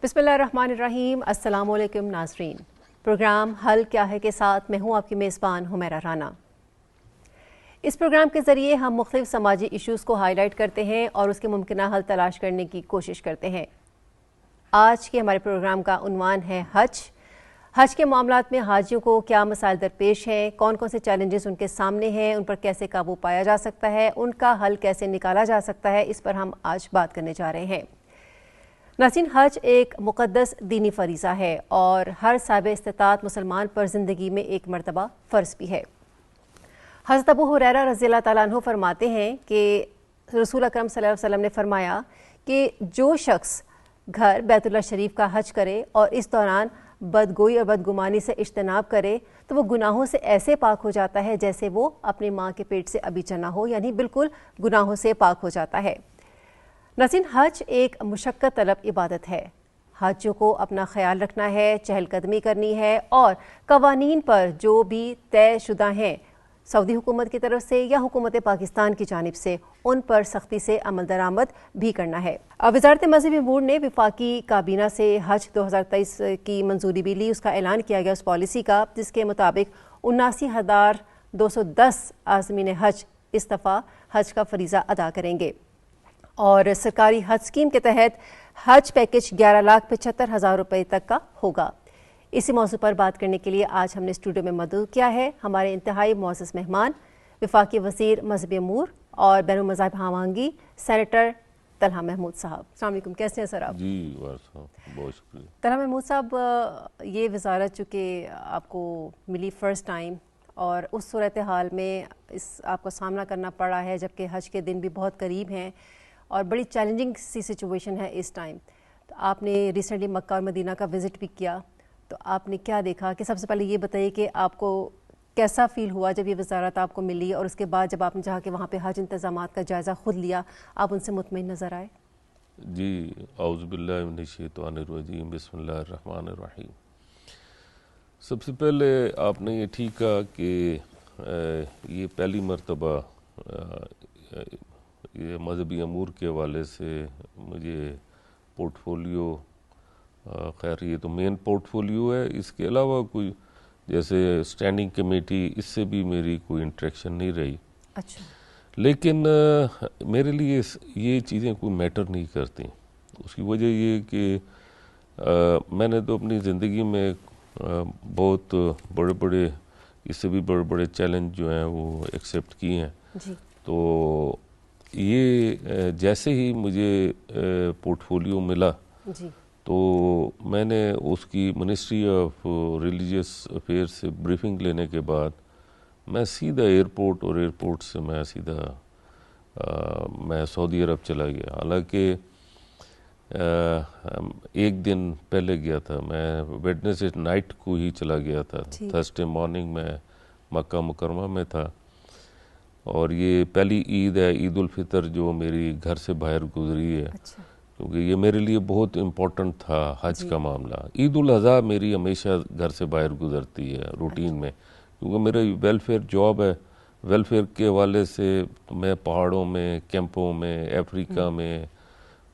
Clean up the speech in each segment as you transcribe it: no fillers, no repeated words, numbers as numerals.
बिस्मिल्लाहिर्रहमानिर्रहीम। अस्सलाम वालेकुम नाज़रीन। प्रोग्राम हल क्या है के साथ मैं हूँ आपकी मेज़बान हुमैरा राना। इस प्रोग्राम के ज़रिए हम मुख्तलिफ समाजी इशूज़ को हाईलाइट करते हैं और उसके मुमकिन हल तलाश करने की कोशिश करते हैं। आज के हमारे प्रोग्राम का उन्वान है हज। हज के मामलात में हाजियों को क्या मसाइल दरपेश हैं, कौन कौन से चैलेंजेस उनके सामने हैं, उन पर कैसे काबू पाया जा सकता है, उनका हल कैसे निकाला जा सकता है, इस पर हम आज बात करने जा रहे हैं। नाज़रीन, हज एक मुक़द्दस दीनी फ़रीज़ा है और हर साहिब इस्तिताअत मुसलमान पर ज़िंदगी में एक मरतबा फ़र्ज़ भी है। हज़रत अबू हुरैरा रज़ियल्लाहु तआला अन्हु फरमाते हैं कि रसूल अकरम सल्लल्लाहु अलैहि वसल्लम ने फरमाया कि जो शख्स घर बैतुल्लाह शरीफ का हज करे और इस दौरान बदगोई और बदगुमानी से इज्तनाब करे तो वो गुनाहों से ऐसे पाक हो जाता है जैसे वो अपनी माँ के पेट से अभी जना हो, यानी बिल्कुल गुनाहों से पाक हो जाता है। नाज़रीन, हज एक मुशक्क़त तलब इबादत है। हाजियों को अपना ख्याल रखना है, चहलकदमी करनी है और कवानीन पर जो भी तयशुदा हैं सऊदी हुकूमत की तरफ से या हुकूमत पाकिस्तान की जानिब से, उन पर सख्ती से अमल दरामद भी करना है। वज़ारत मज़हबी अमूर ने वफाकी काबीना से हज 2023 की मंजूरी भी ली। उसका ऐलान किया गया उस पॉलिसी का, जिसके मुताबिक 79,210 आज़मीन हज इस दफ़ा हज का फरीज़ा अदा करेंगे और सरकारी हज स्कीम के तहत हज पैकेज 11,75,000 रुपये तक का होगा। इसी मौजू पर बात करने के लिए आज हमने स्टूडियो में मौजूद किया है हमारे इंतहाई मुअज़्ज़ज़ मेहमान, वफाकी वज़ीर मज़हबी अमूर और बैनुल मज़ाहिब हमआहंगी सेनेटर तलहा महमूद साहब। अस्सलाम वालेकुम, कैसे हैं सर आप? जी बहुत शुक्रिया। तलहा महमूद साहब, ये वज़ारत चूँकि आपको मिली फ़र्स्ट टाइम और उस सूरत हाल में आपको सामना करना पड़ा है, जबकि हज के दिन भी बहुत करीब हैं और बड़ी चैलेंजिंग सी सिचुएशन है इस टाइम। तो आपने रिसेंटली मक्का और मदीना का विज़िट भी किया, तो आपने क्या देखा? कि सबसे पहले ये बताइए कि आपको कैसा फ़ील हुआ जब ये वज़ारत आपको मिली और उसके बाद जब आपने जहाँ के वहाँ पे हज इंतज़ामात का जायज़ा ख़ुद लिया, आप उनसे मुतमईन नज़र आए? जी, औज़ु बिल्लाहि मिनश्शैतानिर्रजीम, बिस्मिल्लाहिर्रहमानिर्रहीम। सबसे पहले आपने ये ठीक कहा कि ये पहली मरतबा ये मजहबी अमूर के हवाले से मुझे पोर्टफोलियो, खैर ये तो मेन पोर्टफोलियो है, इसके अलावा कोई जैसे स्टैंडिंग कमेटी, इससे भी मेरी कोई इंटरेक्शन नहीं रही। अच्छा। लेकिन मेरे लिए ये चीज़ें कोई मैटर नहीं करती। उसकी वजह ये कि मैंने तो अपनी ज़िंदगी में बहुत बड़े बड़े, इससे भी बड़े बड़े चैलेंज जो हैं वो एक्सेप्ट किए हैं जी। तो ये जैसे ही मुझे पोर्टफोलियो मिला जी। तो मैंने उसकी मिनिस्ट्री ऑफ रिलीजियस अफेयर से ब्रीफिंग लेने के बाद मैं सीधा एयरपोर्ट और एयरपोर्ट से मैं सीधा मैं सऊदी अरब चला गया। हालांकि एक दिन पहले गया था, मैं वेडनेसडे नाइट को ही चला गया था। थर्सडे मॉर्निंग में मक्का मुकरमा में था और ये पहली ईद है, ईद उल फितर, जो मेरी घर से बाहर गुजरी है। अच्छा। क्योंकि ये मेरे लिए बहुत इम्पोर्टेंट था हज का मामला। ईद उल अज़हा मेरी हमेशा घर से बाहर गुजरती है रूटीन में, क्योंकि मेरा वेलफेयर जॉब है। वेलफेयर के हवाले से मैं पहाड़ों में, कैंपों में, अफ्रीका में,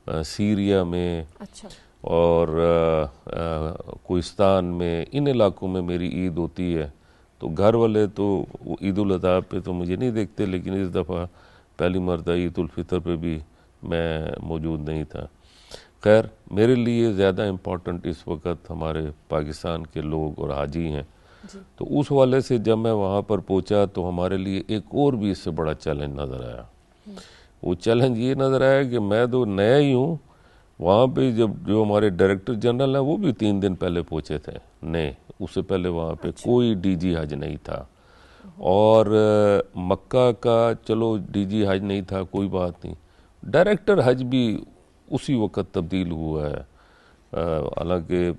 सीरिया में, अच्छा, और कोहिस्तान में, इन इलाकों में मेरी ईद होती है। तो घर वाले तो ईद उल अज़हा पे तो मुझे नहीं देखते, लेकिन इस दफ़ा पहली मरतबा ईद उल फितर पे भी मैं मौजूद नहीं था। खैर, मेरे लिए ज़्यादा इम्पोर्टेंट इस वक्त हमारे पाकिस्तान के लोग और हाजी हैं। तो उस वाले से जब मैं वहाँ पर पहुँचा तो हमारे लिए एक और भी इससे बड़ा चैलेंज नज़र आया। वो चैलेंज ये नज़र आया कि मैं तो नया ही हूँ वहाँ पे। जब जो हमारे डायरेक्टर जनरल हैं वो भी 3 दिन पहले पहुँचे थे नए, उससे पहले वहाँ पे कोई डीजी हज नहीं था। और मक्का का चलो डीजी हज नहीं था, कोई बात नहीं, डायरेक्टर हज भी उसी वक्त तब्दील हुआ है। हालांकि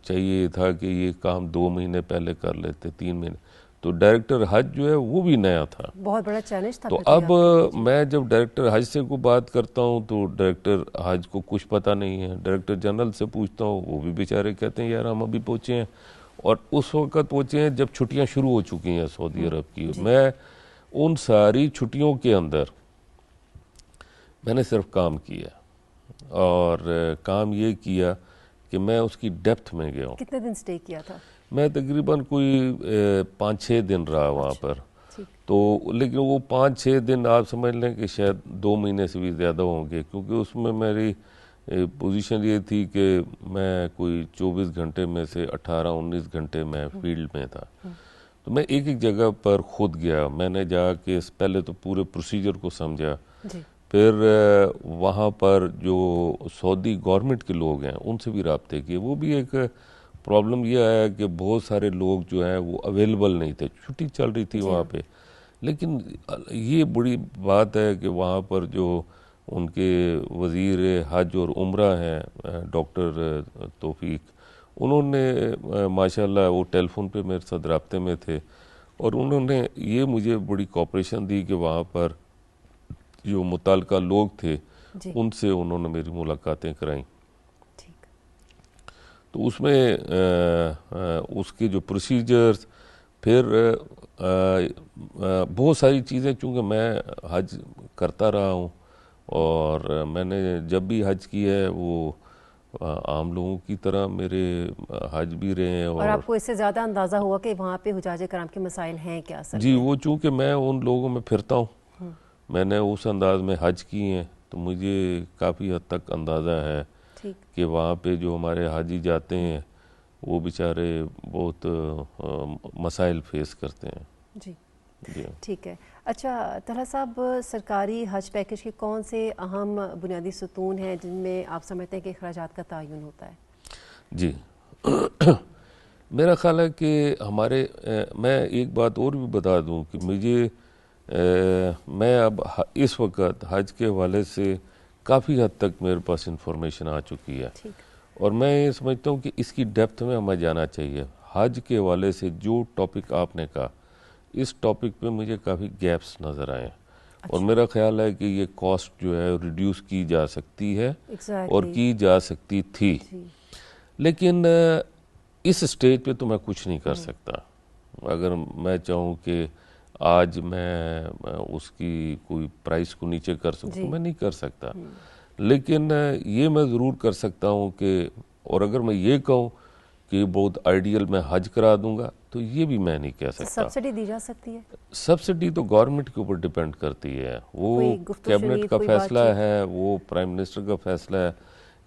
चाहिए था कि ये काम 2 महीने पहले कर लेते, 3 महीने, तो डायरेक्टर हज जो है वो भी नया था। बहुत बड़ा चैलेंज था। तो अब मैं जब डायरेक्टर हज से को बात करता हूँ तो डायरेक्टर हज को कुछ पता नहीं है। डायरेक्टर जनरल से पूछता हूँ, वो भी बेचारे कहते हैं यार हम अभी पहुँचे हैं, और उस वक्त पहुँचे हैं जब छुट्टियाँ शुरू हो चुकी हैं सऊदी अरब की। मैं उन सारी छुट्टियों के अंदर मैंने सिर्फ काम किया, और काम ये किया कि मैं उसकी डेप्थ में गया हूँ। कितने दिन स्टे किया था? मैं तकरीबन कोई 5-6 दिन रहा वहाँ पर। तो लेकिन वो 5-6 दिन आप समझ लें कि शायद 2 महीने से भी ज़्यादा होंगे, क्योंकि उसमें मेरी पोजीशन ये थी कि मैं कोई 24 घंटे में से 18-19 घंटे मैं फील्ड में था। तो मैं एक एक जगह पर खुद गया, मैंने जाके पहले तो पूरे प्रोसीजर को समझा, फिर वहाँ पर जो सऊदी गवर्नमेंट के लोग हैं उनसे भी रब्ते किए। वो भी एक प्रॉब्लम ये आया कि बहुत सारे लोग जो हैं वो अवेलेबल नहीं थे, छुट्टी चल रही थी वहाँ पे। लेकिन ये बड़ी बात है कि वहाँ पर जो उनके वज़ीर हज और उम्रा हैं डॉक्टर तौफीक, उन्होंने माशाल्लाह वो टेलीफोन पे मेरे साथ रब्ते में थे और उन्होंने ये मुझे बड़ी कोऑपरेशन दी कि वहाँ पर जो मुताल्लिका लोग थे उनसे उन्होंने मेरी मुलाकातें कराई। तो उसमें उसके जो प्रोसीजर्स, फिर बहुत सारी चीज़ें, चूँकि मैं हज करता रहा हूँ और मैंने जब भी हज किया है वो आम लोगों की तरह मेरे हज भी रहे हैं। और आपको इससे ज़्यादा अंदाज़ा हुआ कि वहाँ पे हुजाज कराम के मसाइल हैं क्या सर? जी, वो चूँकि मैं उन लोगों में फिरता हूँ, मैंने उस अंदाज में हज किए हैं, तो मुझे काफ़ी हद तक अंदाज़ा है कि वहाँ पे जो हमारे हाजी जाते हैं वो बेचारे बहुत मसाइल फेस करते हैं। जी ठीक है। अच्छा तलहा साहब, सरकारी हज पैकेज के कौन से अहम बुनियादी सतून हैं जिनमें आप समझते हैं कि अखराजात का तयन होता है? जी मेरा ख्याल है कि हमारे मैं एक बात और भी बता दूं कि मुझे मैं अब इस वक्त हज के हवाले से काफ़ी हद तक मेरे पास इंफॉर्मेशन आ चुकी है और मैं ये समझता हूँ कि इसकी डेप्थ में हमें जाना चाहिए। हज के हवाले से जो टॉपिक आपने कहा, इस टॉपिक पे मुझे काफ़ी गैप्स नज़र आए और मेरा ख्याल है कि ये कॉस्ट जो है रिड्यूस की जा सकती है और की जा सकती थी, लेकिन इस स्टेज पे तो मैं कुछ नहीं कर सकता। अगर मैं चाहूँ कि आज मैं उसकी कोई प्राइस को नीचे कर सकूँ तो मैं नहीं कर सकता, लेकिन ये मैं ज़रूर कर सकता हूँ कि, और अगर मैं ये कहूँ कि बहुत आइडियल मैं हज करा दूंगा तो ये भी मैं नहीं कह सकता। सब्सिडी दी जा सकती है? सब्सिडी तो गवर्नमेंट के ऊपर डिपेंड करती है, वो कैबिनेट का फैसला है, वो प्राइम मिनिस्टर का फैसला है।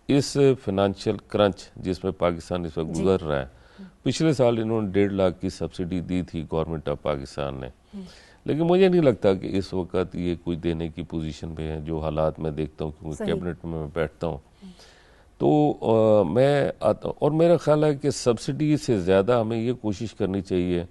इस फाइनेंशियल क्रंच जिसमें पाकिस्तान इस वक्त गुजर रहा है, पिछले साल इन्होंने 1.5 लाख की सब्सिडी दी थी गवर्नमेंट ऑफ पाकिस्तान ने, लेकिन मुझे नहीं लगता कि इस वक्त ये कोई देने की पोजीशन में है। जो हालात मैं देखता हूँ, क्योंकि कैबिनेट में मैं बैठता हूँ, तो मैं आता हूँ और मेरा ख्याल है कि सब्सिडी से ज़्यादा हमें ये कोशिश करनी चाहिए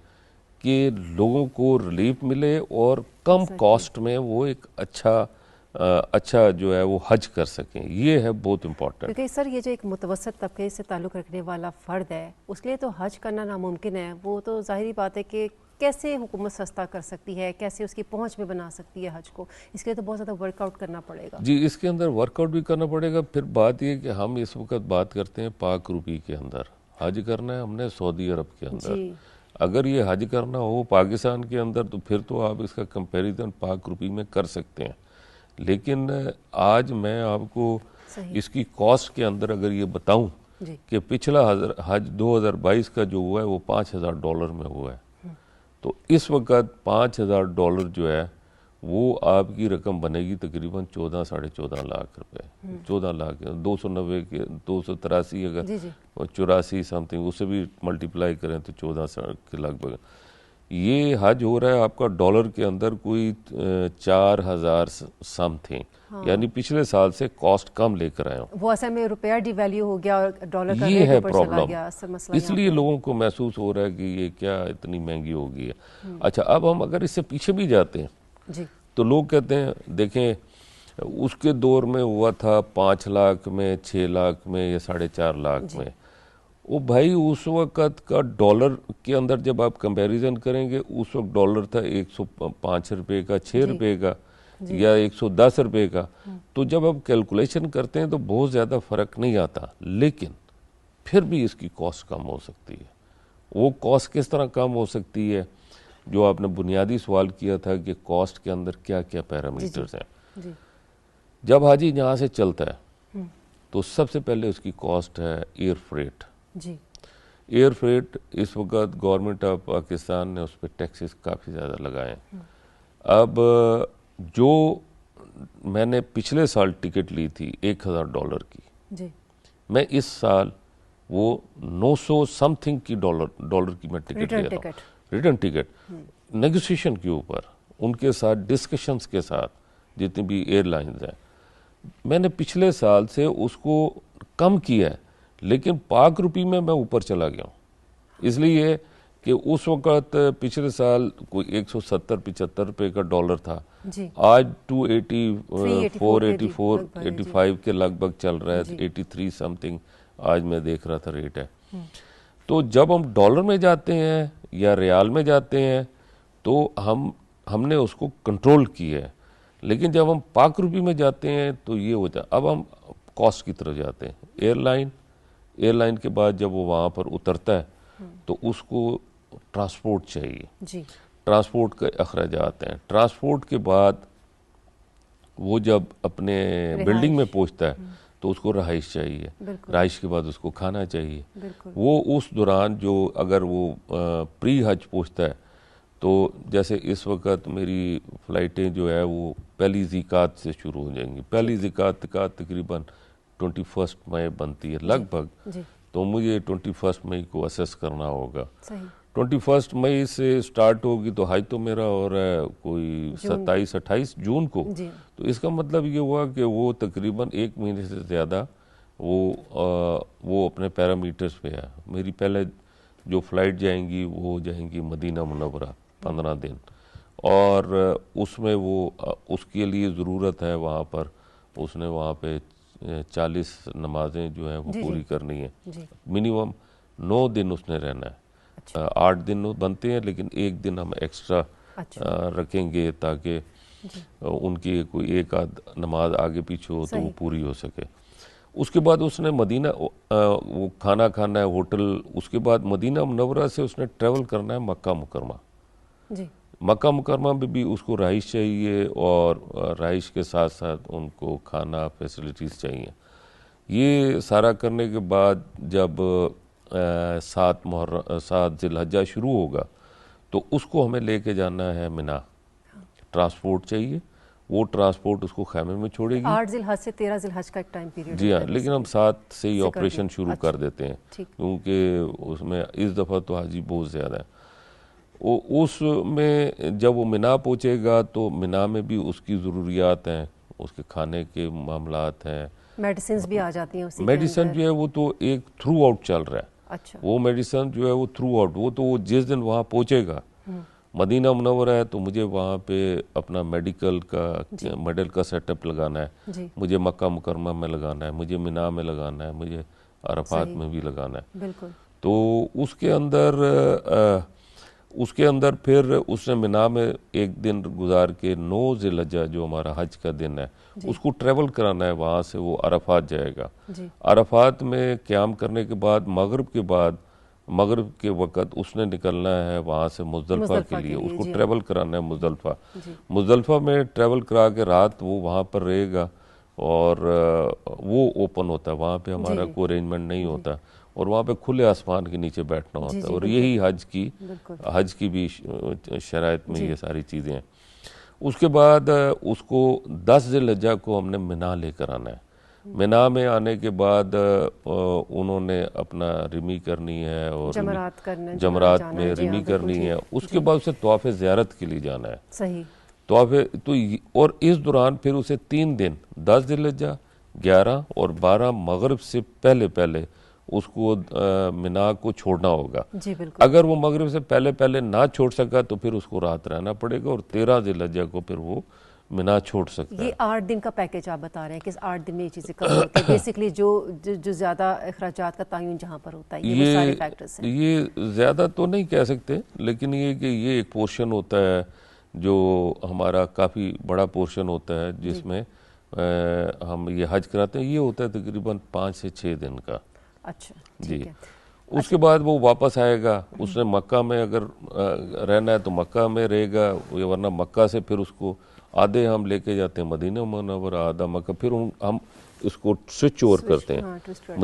कि लोगों को रिलीफ मिले और कम कॉस्ट में वो एक अच्छा जो है वो हज कर सकें। ये है बहुत इम्पोर्टेंट, क्योंकि सर ये जो एक मुतवसत तबके से ताल्लुक़ रखने वाला फ़र्द है उसके लिए तो हज करना नामुमकिन है। वो तो ज़ाहिरी बात है कि कैसे हुकूमत सस्ता कर सकती है, कैसे उसकी पहुंच में बना सकती है हज को, इसके लिए तो बहुत ज़्यादा वर्कआउट करना पड़ेगा। जी, इसके अंदर वर्कआउट भी करना पड़ेगा। फिर बात ये कि हम इस वक्त बात करते हैं पाक रुपी के अंदर हज करना है हमने सऊदी अरब के अंदर। अगर ये हज करना हो पाकिस्तान के अंदर तो फिर तो आप इसका कंपैरिजन पाक रुपी में कर सकते हैं, लेकिन आज मैं आपको इसकी कॉस्ट के अंदर अगर ये बताऊं कि पिछला हज 2022 का जो हुआ है वो $5,000 में हुआ है, तो इस वक्त $5,000 जो है वो आपकी रकम बनेगी तकरीबन 14-14.5 लाख रुपए, 14 लाख 290 के 283 अगर 84 समथिंग उससे भी मल्टीप्लाई करें तो 14 के लगभग ये हज हो रहा है आपका डॉलर के अंदर कोई 4,000 समथिंग। हाँ। यानी पिछले साल से कॉस्ट कम लेकर आए हो। वो असल में रुपया डिवैल्यू हो गया और डॉलर का ये रेट है ऊपर चला गया, प्रॉब्लम, इसलिए लोगों को महसूस हो रहा है कि ये क्या इतनी महंगी हो गई है। अच्छा, अब हम अगर इससे पीछे भी जाते हैं जी, तो लोग कहते हैं देखें उसके दौर में हुआ था 5 लाख में, 6 लाख में या 4.5 लाख में। वो भाई उस वक्त का डॉलर के अंदर जब आप कंपैरिजन करेंगे, उस वक्त डॉलर था 105 रुपए का, 6 रुपए का या 110 रुपए का। तो जब आप कैलकुलेशन करते हैं तो बहुत ज़्यादा फ़र्क नहीं आता, लेकिन फिर भी इसकी कॉस्ट कम हो सकती है। वो कॉस्ट किस तरह कम हो सकती है, जो आपने बुनियादी सवाल किया था कि कॉस्ट के अंदर क्या क्या पैरामीटर्स हैं। जब हाजी यहाँ से चलता है तो सबसे पहले उसकी कॉस्ट है एयर फ्रेट। जी। एयर फ्रेट इस वक्त गवर्नमेंट ऑफ पाकिस्तान ने उस पर टैक्सेस काफ़ी ज़्यादा लगाए हैं। अब जो मैंने पिछले साल टिकट ली थी $1000 की, जी। मैं इस साल वो 900 समथिंग की डॉलर की मैं टिकट ले रहा हूँ, रिटर्न टिकट, नेगोशिएशन के ऊपर, उनके साथ डिस्कशंस के साथ, जितनी भी एयरलाइंस हैं। मैंने पिछले साल से उसको कम किया है, लेकिन पाक रुपी में मैं ऊपर चला गया हूँ। इसलिए कि उस वक़्त पिछले साल कोई 170-75 रुपये का डॉलर था, जी। आज 284, 85 के लगभग चल रहा है, 83 समथिंग आज मैं देख रहा था रेट है। तो जब हम डॉलर में जाते हैं या रियाल में जाते हैं तो हमने उसको कंट्रोल किया है, लेकिन जब हम पाक रुपी में जाते हैं तो ये होता है। अब हम कॉस्ट की तरफ जाते हैं। एयरलाइन के बाद जब वो वहाँ पर उतरता है तो उसको ट्रांसपोर्ट चाहिए। जी। ट्रांसपोर्ट के अखराजात हैं। ट्रांसपोर्ट के बाद वो जब अपने बिल्डिंग में पहुंचता है तो उसको रहाइश चाहिए, रहाइश के बाद उसको खाना चाहिए। वो उस दौरान जो अगर वो प्री हज पहुंचता है तो जैसे इस वक्त मेरी फ़्लाइटें जो है वो पहली ज़िकात से शुरू हो जाएंगी। पहली ज़िकात का तकरीबन 21 मई बनती है लगभग, तो मुझे 21 मई को असेस करना होगा। 21 मई से स्टार्ट होगी तो हज तो मेरा हो रहा है कोई 27-28 जून को। तो इसका मतलब ये हुआ कि वो तकरीबन 1 महीने से ज़्यादा वो अपने पैरामीटर्स पे है। मेरी पहले जो फ़्लाइट जाएंगी वो जाएंगी मदीना मुनव्वरा 15 दिन, और उसमें वो उसके लिए ज़रूरत है वहाँ पर, उसने वहाँ पे 40 नमाजें जो हैं वो पूरी करनी है। मिनिमम 9 दिन उसने रहना है। 8 दिन बनते हैं, लेकिन 1 दिन हम एक्स्ट्रा रखेंगे ताकि उनकी कोई एक आध नमाज आगे पीछे हो तो वो पूरी हो सके। उसके बाद उसने मदीना वो खाना खाना है होटल, उसके बाद मदीना मुनव्वरा से उसने ट्रैवल करना है मक्का मुकरमा। मक्का मुकरमा में भी उसको रहाइश चाहिए और रहाइश के साथ साथ उनको खाना फैसिलिटीज़ चाहिए। ये सारा करने के बाद जब 7 ज़िलहज्जा शुरू होगा तो उसको हमें लेके जाना है मिना। ट्रांसपोर्ट चाहिए, वो ट्रांसपोर्ट उसको खैमे में छोड़ेगी। 8 ज़िलहज से 13 ज़िलहज का एक टाइम पीरियड। जी हाँ, लेकिन हम 7 से ही ऑपरेशन शुरू कर देते हैं, क्योंकि उसमें इस दफ़ा तो हाजी बहुत ज़्यादा है। उसमें जब वो मिना पहुँचेगा तो मिना में भी उसकी ज़रूरियात हैं, उसके खाने के मामलात हैं, मेडिसिन भी आ जाती हैं उसी मेडिसिन जो है वो तो एक थ्रू आउट चल रहा है। अच्छा। वो मेडिसिन जो है वो थ्रू आउट, वो तो जिस दिन वहाँ पहुँचेगा मदीना मुनव्वरा है तो मुझे वहाँ पे अपना मेडिकल का सेटअप लगाना है, मुझे मक्का मुकरमा में लगाना है, मुझे मिना में लगाना है, मुझे अरफात में भी लगाना है। बिल्कुल। तो उसके अंदर फिर उसने मिना में 1 दिन गुजार के 9 ज़िलहज्जा जो हमारा हज का दिन है उसको ट्रेवल कराना है। वहाँ से वो अरफात जाएगा। अरफात में क़याम करने के बाद मगरिब के वक़्त उसने निकलना है वहाँ से मुज़दलिफ़ा के लिए, उसको ट्रेवल कराना है मुज़दलिफ़ा। मुज़दलिफ़ा में ट्रेवल करा के रात वो वहाँ पर रहेगा और वो ओपन होता है, वहाँ पे हमारा कोई अरेंजमेंट नहीं होता और वहाँ पे खुले आसमान के नीचे बैठना होता है। और यही हज की भी शराइत में ये सारी चीज़ें हैं। उसके बाद उसको 10 ज़िलहज्जा को हमने मिना लेकर आना है। मिना में आने के बाद उन्होंने अपना रिमी करनी है और जमरात में रिमी करनी है। उसके बाद उसे तवाफ़ ज़ियारत के लिए जाना है। सही। और इस दौरान फिर उसे 3 दिन 10 ज़िलहज्जा, 11 और 12 मगरिब से पहले उसको मिना को छोड़ना होगा। अगर वो मगरिब से पहले ना छोड़ सका तो फिर उसको रात रहना पड़ेगा और 13 ज़िलहज्जा को फिर वो मिना छोड़ सकता है। ये 8 दिन का पैकेज आप बता रहे हैं कि 8 दिन में ये चीज़ें कवर होती है। बेसिकली जो ज़्यादा अखराजात का तयन जहाँ पर होता है, ये सारे फैक्टर्स हैं। ये ज़्यादा तो नहीं कह सकते, लेकिन ये कि ये एक पोर्शन होता है जो हमारा काफ़ी बड़ा पोर्शन होता है जिसमें हम ये हज कराते हैं। ये होता है तकरीबन 5 से 6 दिन का। अच्छा, जी। उसके बाद वो वापस आएगा। उसने मक्का में अगर रहना है तो मक्का में रहेगा, वरना मक्का से फिर उसको आधे हम लेके जाते हैं मदीना मुनव्वरा, आधा मक्का। फिर हम इसको स्विच ओवर करते हैं। हाँ, twist कर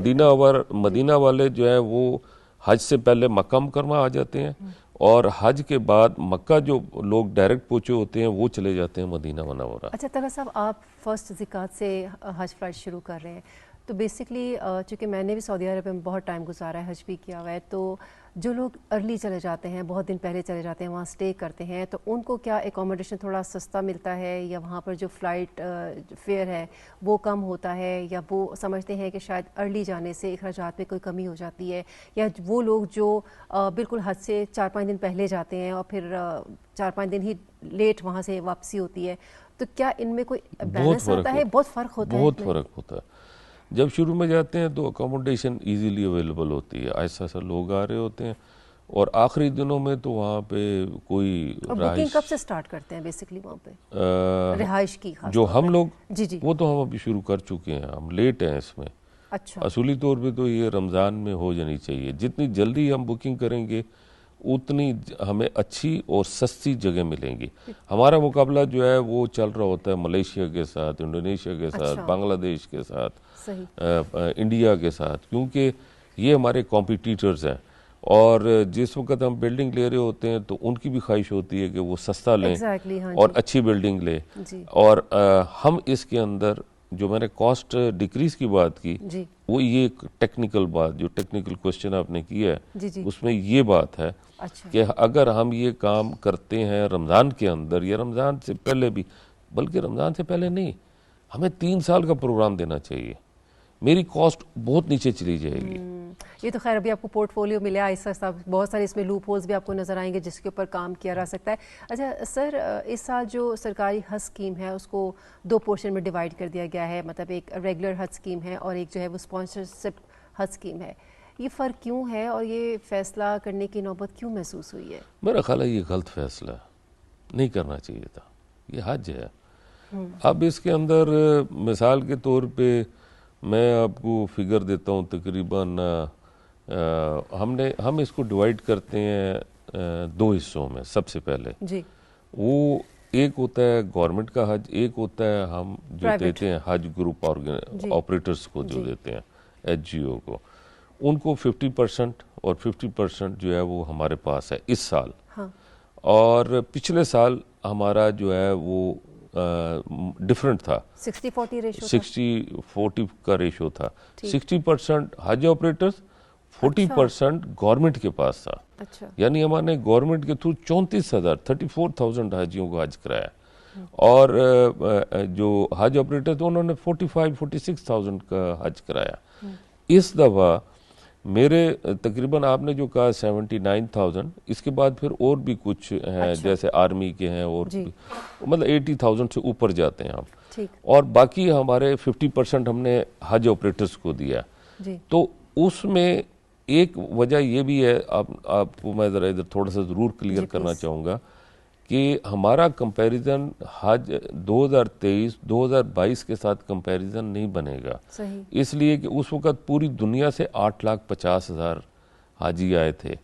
मदीना वाले जो है वो हज से पहले मक्का मुकरमा आ जाते हैं और हज के बाद मक्का जो लोग डायरेक्ट पहुंचे होते हैं वो चले जाते हैं मदीना मुनव्वरा। अच्छा तलहा साहब, आप फर्स्ट ज़िकात से हज फ्लाइट शुरू कर रहे हैं, तो बेसिकली चूँकि मैंने भी सऊदी अरब में बहुत टाइम गुजारा है, हज भी किया हुआ है, तो जो लोग अर्ली चले जाते हैं, बहुत दिन पहले चले जाते हैं, वहाँ स्टे करते हैं, तो उनको क्या एकोमोडेशन थोड़ा सस्ता मिलता है, या वहाँ पर जो फ़्लाइट फेयर है वो कम होता है, या वो समझते हैं कि शायद अर्ली जाने से अखराजात में कोई कमी हो जाती है, या वो लोग जो बिल्कुल हज से 4-5 दिन पहले जाते हैं और फिर 4-5 दिन ही लेट वहाँ से वापसी होती है, तो क्या इनमें कोई बैलेंस आता है? बहुत फ़र्क होता है। बहुत फ़र्क होता है। जब शुरू में जाते हैं तो अकोमोडेशन इजीली अवेलेबल होती है, ऐसा ऐसा लोग आ रहे होते हैं, और आखिरी दिनों में तो वहाँ पे कोई बुकिंग कब से स्टार्ट करते हैं बेसिकली वहाँ पे रिहाइश की? जो हम लोग जी वो तो हम अभी शुरू कर चुके हैं, हम लेट हैं इसमें। अच्छा, असूली तौर पे तो ये रमज़ान में हो जानी चाहिए। जितनी जल्दी हम बुकिंग करेंगे उतनी हमें अच्छी और सस्ती जगह मिलेंगी। हमारा मुकाबला जो है वो चल रहा होता है मलेशिया के साथ, इंडोनेशिया के साथ, अच्छा। बांग्लादेश के साथ, सही। इंडिया के साथ, क्योंकि ये हमारे कॉम्पिटिटर्स हैं। और जिस वक्त हम बिल्डिंग ले रहे होते हैं तो उनकी भी ख्वाहिश होती है कि वो सस्ता लें Exactly, हाँ और जी। अच्छी बिल्डिंग लें। जी और हम इसके अंदर जो मैंने कॉस्ट डिक्रीज की बात की, जी वो ये एक टेक्निकल बात, जो टेक्निकल क्वेश्चन आपने किया है, जी जी। उसमें ये बात है अच्छा, कि अगर हम ये काम करते हैं रमज़ान के अंदर या रमज़ान से पहले भी, बल्कि रमज़ान से पहले नहीं, हमें 3 साल का प्रोग्राम देना चाहिए, मेरी कॉस्ट बहुत नीचे चली जाएगी। ये तो खैर अभी आपको पोर्टफोलियो मिला है, आहिस्ता बहुत सारे इसमें लूप होल्स भी आपको नज़र आएंगे जिसके ऊपर काम किया जा सकता है। अच्छा सर, इस साल जो सरकारी हज स्कीम है उसको 2 पोर्शन में डिवाइड कर दिया गया है, मतलब एक रेगुलर हज स्कीम है और एक जो है वो स्पॉन्सरशिप हज स्कीम है। ये फ़र्क क्यों है और ये फ़ैसला करने की नौबत क्यों महसूस हुई है? मेरा ख्याल है ये गलत फैसला है, नहीं करना चाहिए था। ये हज है। अब इसके अंदर मिसाल के तौर पे मैं आपको फिगर देता हूँ, तकरीबन हम इसको डिवाइड करते हैं 2 हिस्सों में। सबसे पहले जी वो एक होता है गवर्नमेंट का हज, एक होता है हम जो Private। देते हैं हज ग्रुप ऑपरेटर्स को, जो जी। देते हैं HGO को, उनको 50% और 50% जो है वो हमारे पास है इस साल। हाँ और पिछले साल हमारा जो है वो डिफरेंट था, 60-40 रेशो 60-40 का रेशो था। ठीक। 60% हज ऑपरेटर्स, 40% गवर्नमेंट के पास था। अच्छा यानी हमारे गवर्नमेंट के थ्रू 34,000 हाजियों को हज कराया, और जो हज ऑपरेटर थे उन्होंने 45-46,000 का हज कराया। इस दफ़ा मेरे तकरीबन आपने जो कहा 79,000, इसके बाद फिर और भी कुछ हैं, अच्छा। जैसे आर्मी के हैं, और जी। भी, मतलब 80,000 से ऊपर जाते हैं हम। ठीक। और बाकी हमारे 50% हमने हज ऑपरेटर्स को दिया। जी तो उसमें एक वजह यह भी है, आपको मैं ज़रा इधर थोड़ा सा ज़रूर क्लियर जी, करना please। चाहूँगा कि हमारा कंपैरिजन हज 2023-2022 के साथ कंपैरिजन नहीं बनेगा। सही। इसलिए कि उस वक़्त पूरी दुनिया से 8,50,000 हाजी आए थे।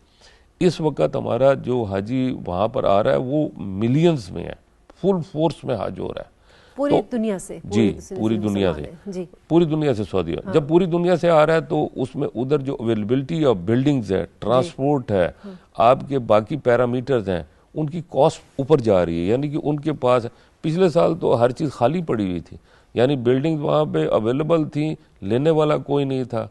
इस वक़्त हमारा जो हाजी वहाँ पर आ रहा है वो मिलियंस में है, फुल फोर्स में हज हो रहा है पूरी तो दुनिया से? जी, पूरी दुनिया से, जी पूरी दुनिया से सऊदी। जब पूरी दुनिया से आ रहा है तो उसमें उधर जो अवेलेबिलिटी ऑफ बिल्डिंग्स है, ट्रांसपोर्ट है, आपके बाकी पैरामीटर्स हैं, उनकी कॉस्ट ऊपर जा रही है। यानी कि उनके पास पिछले साल तो हर चीज़ खाली पड़ी हुई थी, यानी बिल्डिंग्स वहाँ पे अवेलेबल थी, लेने वाला कोई नहीं था,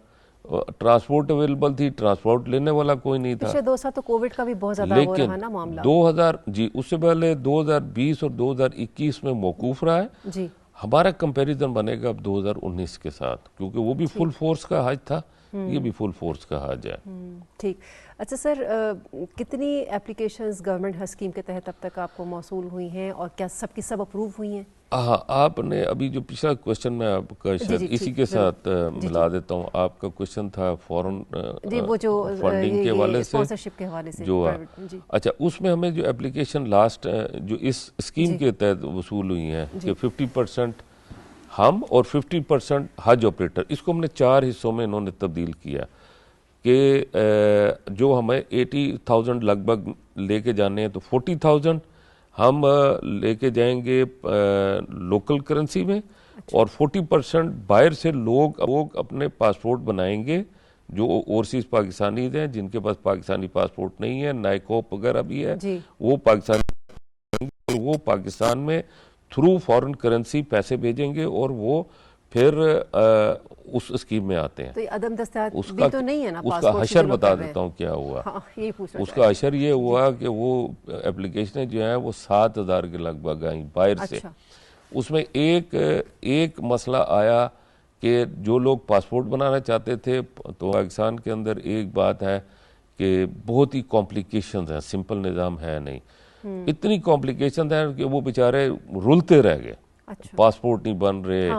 ट्रांसपोर्ट अवेलेबल थी, ट्रांसपोर्ट लेने वाला कोई नहीं था। पिछले 2 साल तो कोविड का भी बहुत ज़्यादा हो रहा है ना मामला। 2000 जी, उससे पहले 2020 और 2021 में मौकूफ रहा है। जी हमारा कंपैरिजन बनेगा अब 2019 के साथ, क्योंकि वो भी फुल फोर्स का हज था, ये भी फुल फोर्स का हज है। ठीक। अच्छा सर, कितनी एप्लीकेशंस गवर्नमेंट हज स्कीम के तहत अब तक आपको मौसूल हुई हैं और क्या सबकी सब अप्रूव हुई हैं? हाँ, आपने अभी जो पिछला क्वेश्चन मैं आपका शायद जी, इसी ठीक, के ज़रूर। साथ मिला देता हूँ। आपका क्वेश्चन था फॉरेन जी वो जो फंडिंग के हवाले से, स्पॉन्सरशिप के हवाले से जो private, जी अच्छा, उसमें हमें जो एप्लीकेशन लास्ट जो इस स्कीम के तहत वसूल हुई हैं कि 50% हम और 50% हज ऑपरेटर, इसको हमने 4 हिस्सों में इन्होंने तब्दील किया कि जो हमें 80,000 लगभग लेके जाने हैं तो 40,000 हम लेके जाएंगे लोकल करेंसी में, और 40% बाहर से लोग अपने पासपोर्ट बनाएंगे जो ओवरसीज पाकिस्तानी हैं, जिनके पास पाकिस्तानी पासपोर्ट नहीं है, नाइकोप वगैरह भी है, वो पाकिस्तानी, और वो पाकिस्तान में थ्रू फॉरेन करेंसी पैसे भेजेंगे और वो फिर उस स्कीम में आते हैं। तो ये अदम दस्तयाब उसका तो नहीं है ना? उसका हशर बता देता हूँ क्या हुआ। हाँ, यही पूछना उसका हशर ये हुआ कि वो एप्लीकेशनें जो हैं वो 7,000 के लगभग आई बाहर से। उसमें एक मसला आया कि जो लोग पासपोर्ट बनाना चाहते थे, तो पाकिस्तान के अंदर एक बात है कि बहुत ही कॉम्प्लिकेशंस हैं, सिंपल निज़ाम है नहीं। इतनी कॉम्प्लिकेशन है कि वो बेचारे रुलते रह गए। पासपोर्ट नहीं बन रहे,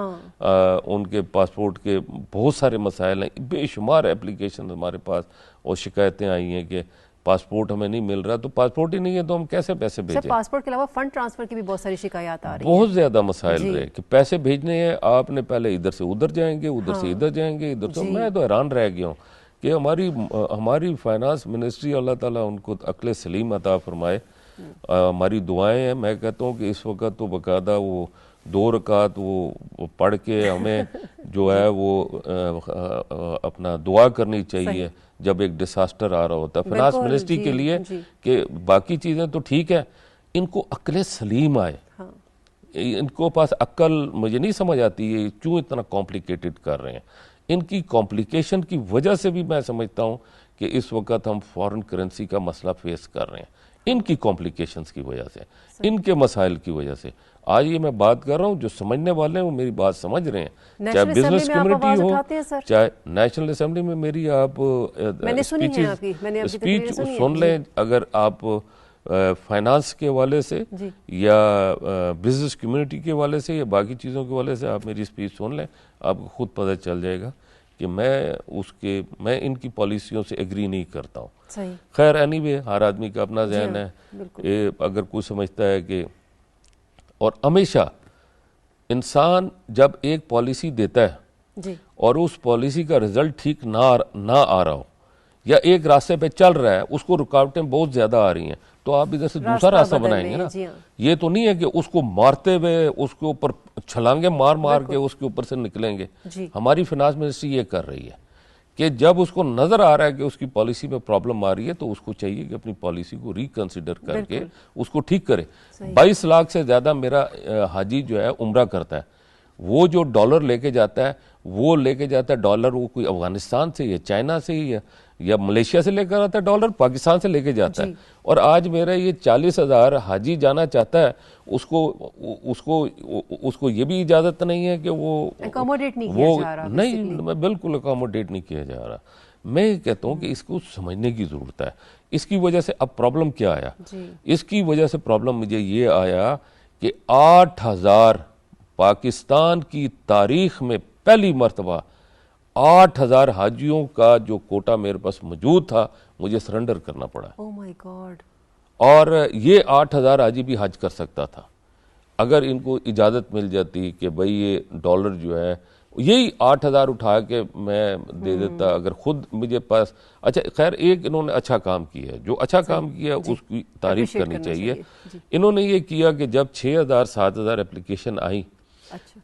उनके पासपोर्ट के बहुत सारे मसाइल हैं, बेशुमार एप्लीकेशन हमारे पास और शिकायतें आई हैं कि पासपोर्ट हमें नहीं मिल रहा, तो पासपोर्ट ही नहीं है तो हम कैसे पैसे भेजें। पासपोर्ट के अलावा फंड ट्रांसफर की भी बहुत सारी शिकायत आ रही है, बहुत ज्यादा मसाइल रहे कि पैसे भेजने हैं, आपने पहले इधर से उधर जाएंगे, उधर से इधर जाएंगे, इधर से। मैं तो हैरान रह गया हूँ कि हमारी फाइनेंस मिनिस्ट्री, अल्लाह ताला उनको अक्ल सलीम अता फरमाए, हमारी दुआएं हैं। मैं कहता हूँ कि इस वक्त तो बाकायदा वो 2 रकात वो पढ़ के हमें जो है वो अपना दुआ करनी चाहिए जब एक डिसास्टर आ रहा होता है फाइनेंस मिनिस्ट्री के लिए, कि बाकी चीज़ें तो ठीक है, इनको अक्ल सलीम आए। इनको पास अक्ल मुझे नहीं समझ आती है क्यों इतना कॉम्प्लिकेटेड कर रहे हैं। इनकी कॉम्प्लिकेशन की वजह से भी मैं समझता हूँ कि इस वक्त हम फॉरेन करेंसी का मसला फेस कर रहे हैं, इनकी कॉम्प्लिकेशंस की वजह से, इनके मसाइल की वजह से। आज ये मैं बात कर रहा हूँ, जो समझने वाले हैं वो मेरी बात समझ रहे हैं, चाहे बिजनेस कम्युनिटी हो, चाहे नेशनल असेंबली में मेरी आप स्पीच सुन लें, अगर आप फाइनेंस के हवाले से या बिजनेस कम्युनिटी के हवाले से या बाकी चीज़ों के हवाले से आप मेरी स्पीच सुन लें, आपको खुद पता चल जाएगा कि मैं इनकी पॉलिसियों से एग्री नहीं करता हूँ। खैर एनीवे, हर आदमी का अपना ज़हन है। अगर कोई समझता है कि, और हमेशा इंसान जब एक पॉलिसी देता है और उस पॉलिसी का रिजल्ट ठीक ना आ रहा हो या एक रास्ते पे चल रहा है, उसको रुकावटें बहुत ज्यादा आ रही हैं, तो आप इधर से दूसरा रास्ता बनाएंगे ना। ये तो नहीं है कि उसको मारते हुए उसके ऊपर छलांगे मार के उसके ऊपर से निकलेंगे। हमारी फाइनेंस मिनिस्ट्री ये कर रही है कि जब उसको नजर आ रहा है कि उसकी पॉलिसी में प्रॉब्लम आ रही है, तो उसको चाहिए कि अपनी पॉलिसी को रिकंसिडर करके उसको ठीक करे। 22 लाख से ज्यादा मेरा हाजी जो है उम्रा करता है, वो जो डॉलर लेके जाता है, वो लेके जाता है डॉलर, वो कोई अफगानिस्तान से या चाइना से या मलेशिया से लेकर आता है डॉलर, पाकिस्तान से लेके जाता है। और आज मेरा ये 40,000 हाजी जाना चाहता है, उसको ये भी इजाजत नहीं है कि वो अकोमोडेट नहीं किया जा रहा। नहीं, बिल्कुल अकोमोडेट नहीं किया जा रहा। मैं कहता हूँ कि इसको समझने की जरूरत है। इसकी वजह से अब प्रॉब्लम क्या आया, इसकी वजह से प्रॉब्लम मुझे ये आया कि 8,000 पाकिस्तान की तारीख में पहली मर्तबा 8,000 हाजियों का जो कोटा मेरे पास मौजूद था, मुझे सरेंडर करना पड़ा। Oh my God. और ये 8,000 हाजी भी हज कर सकता था अगर इनको इजाज़त मिल जाती कि भाई ये डॉलर जो है, यही 8,000 उठा के मैं दे देता अगर खुद मुझे पास। अच्छा खैर, एक इन्होंने अच्छा काम किया है, जो अच्छा काम किया उसकी तारीफ करनी चाहिए। इन्होंने ये किया कि जब 6,000-7,000 एप्लीकेशन आई,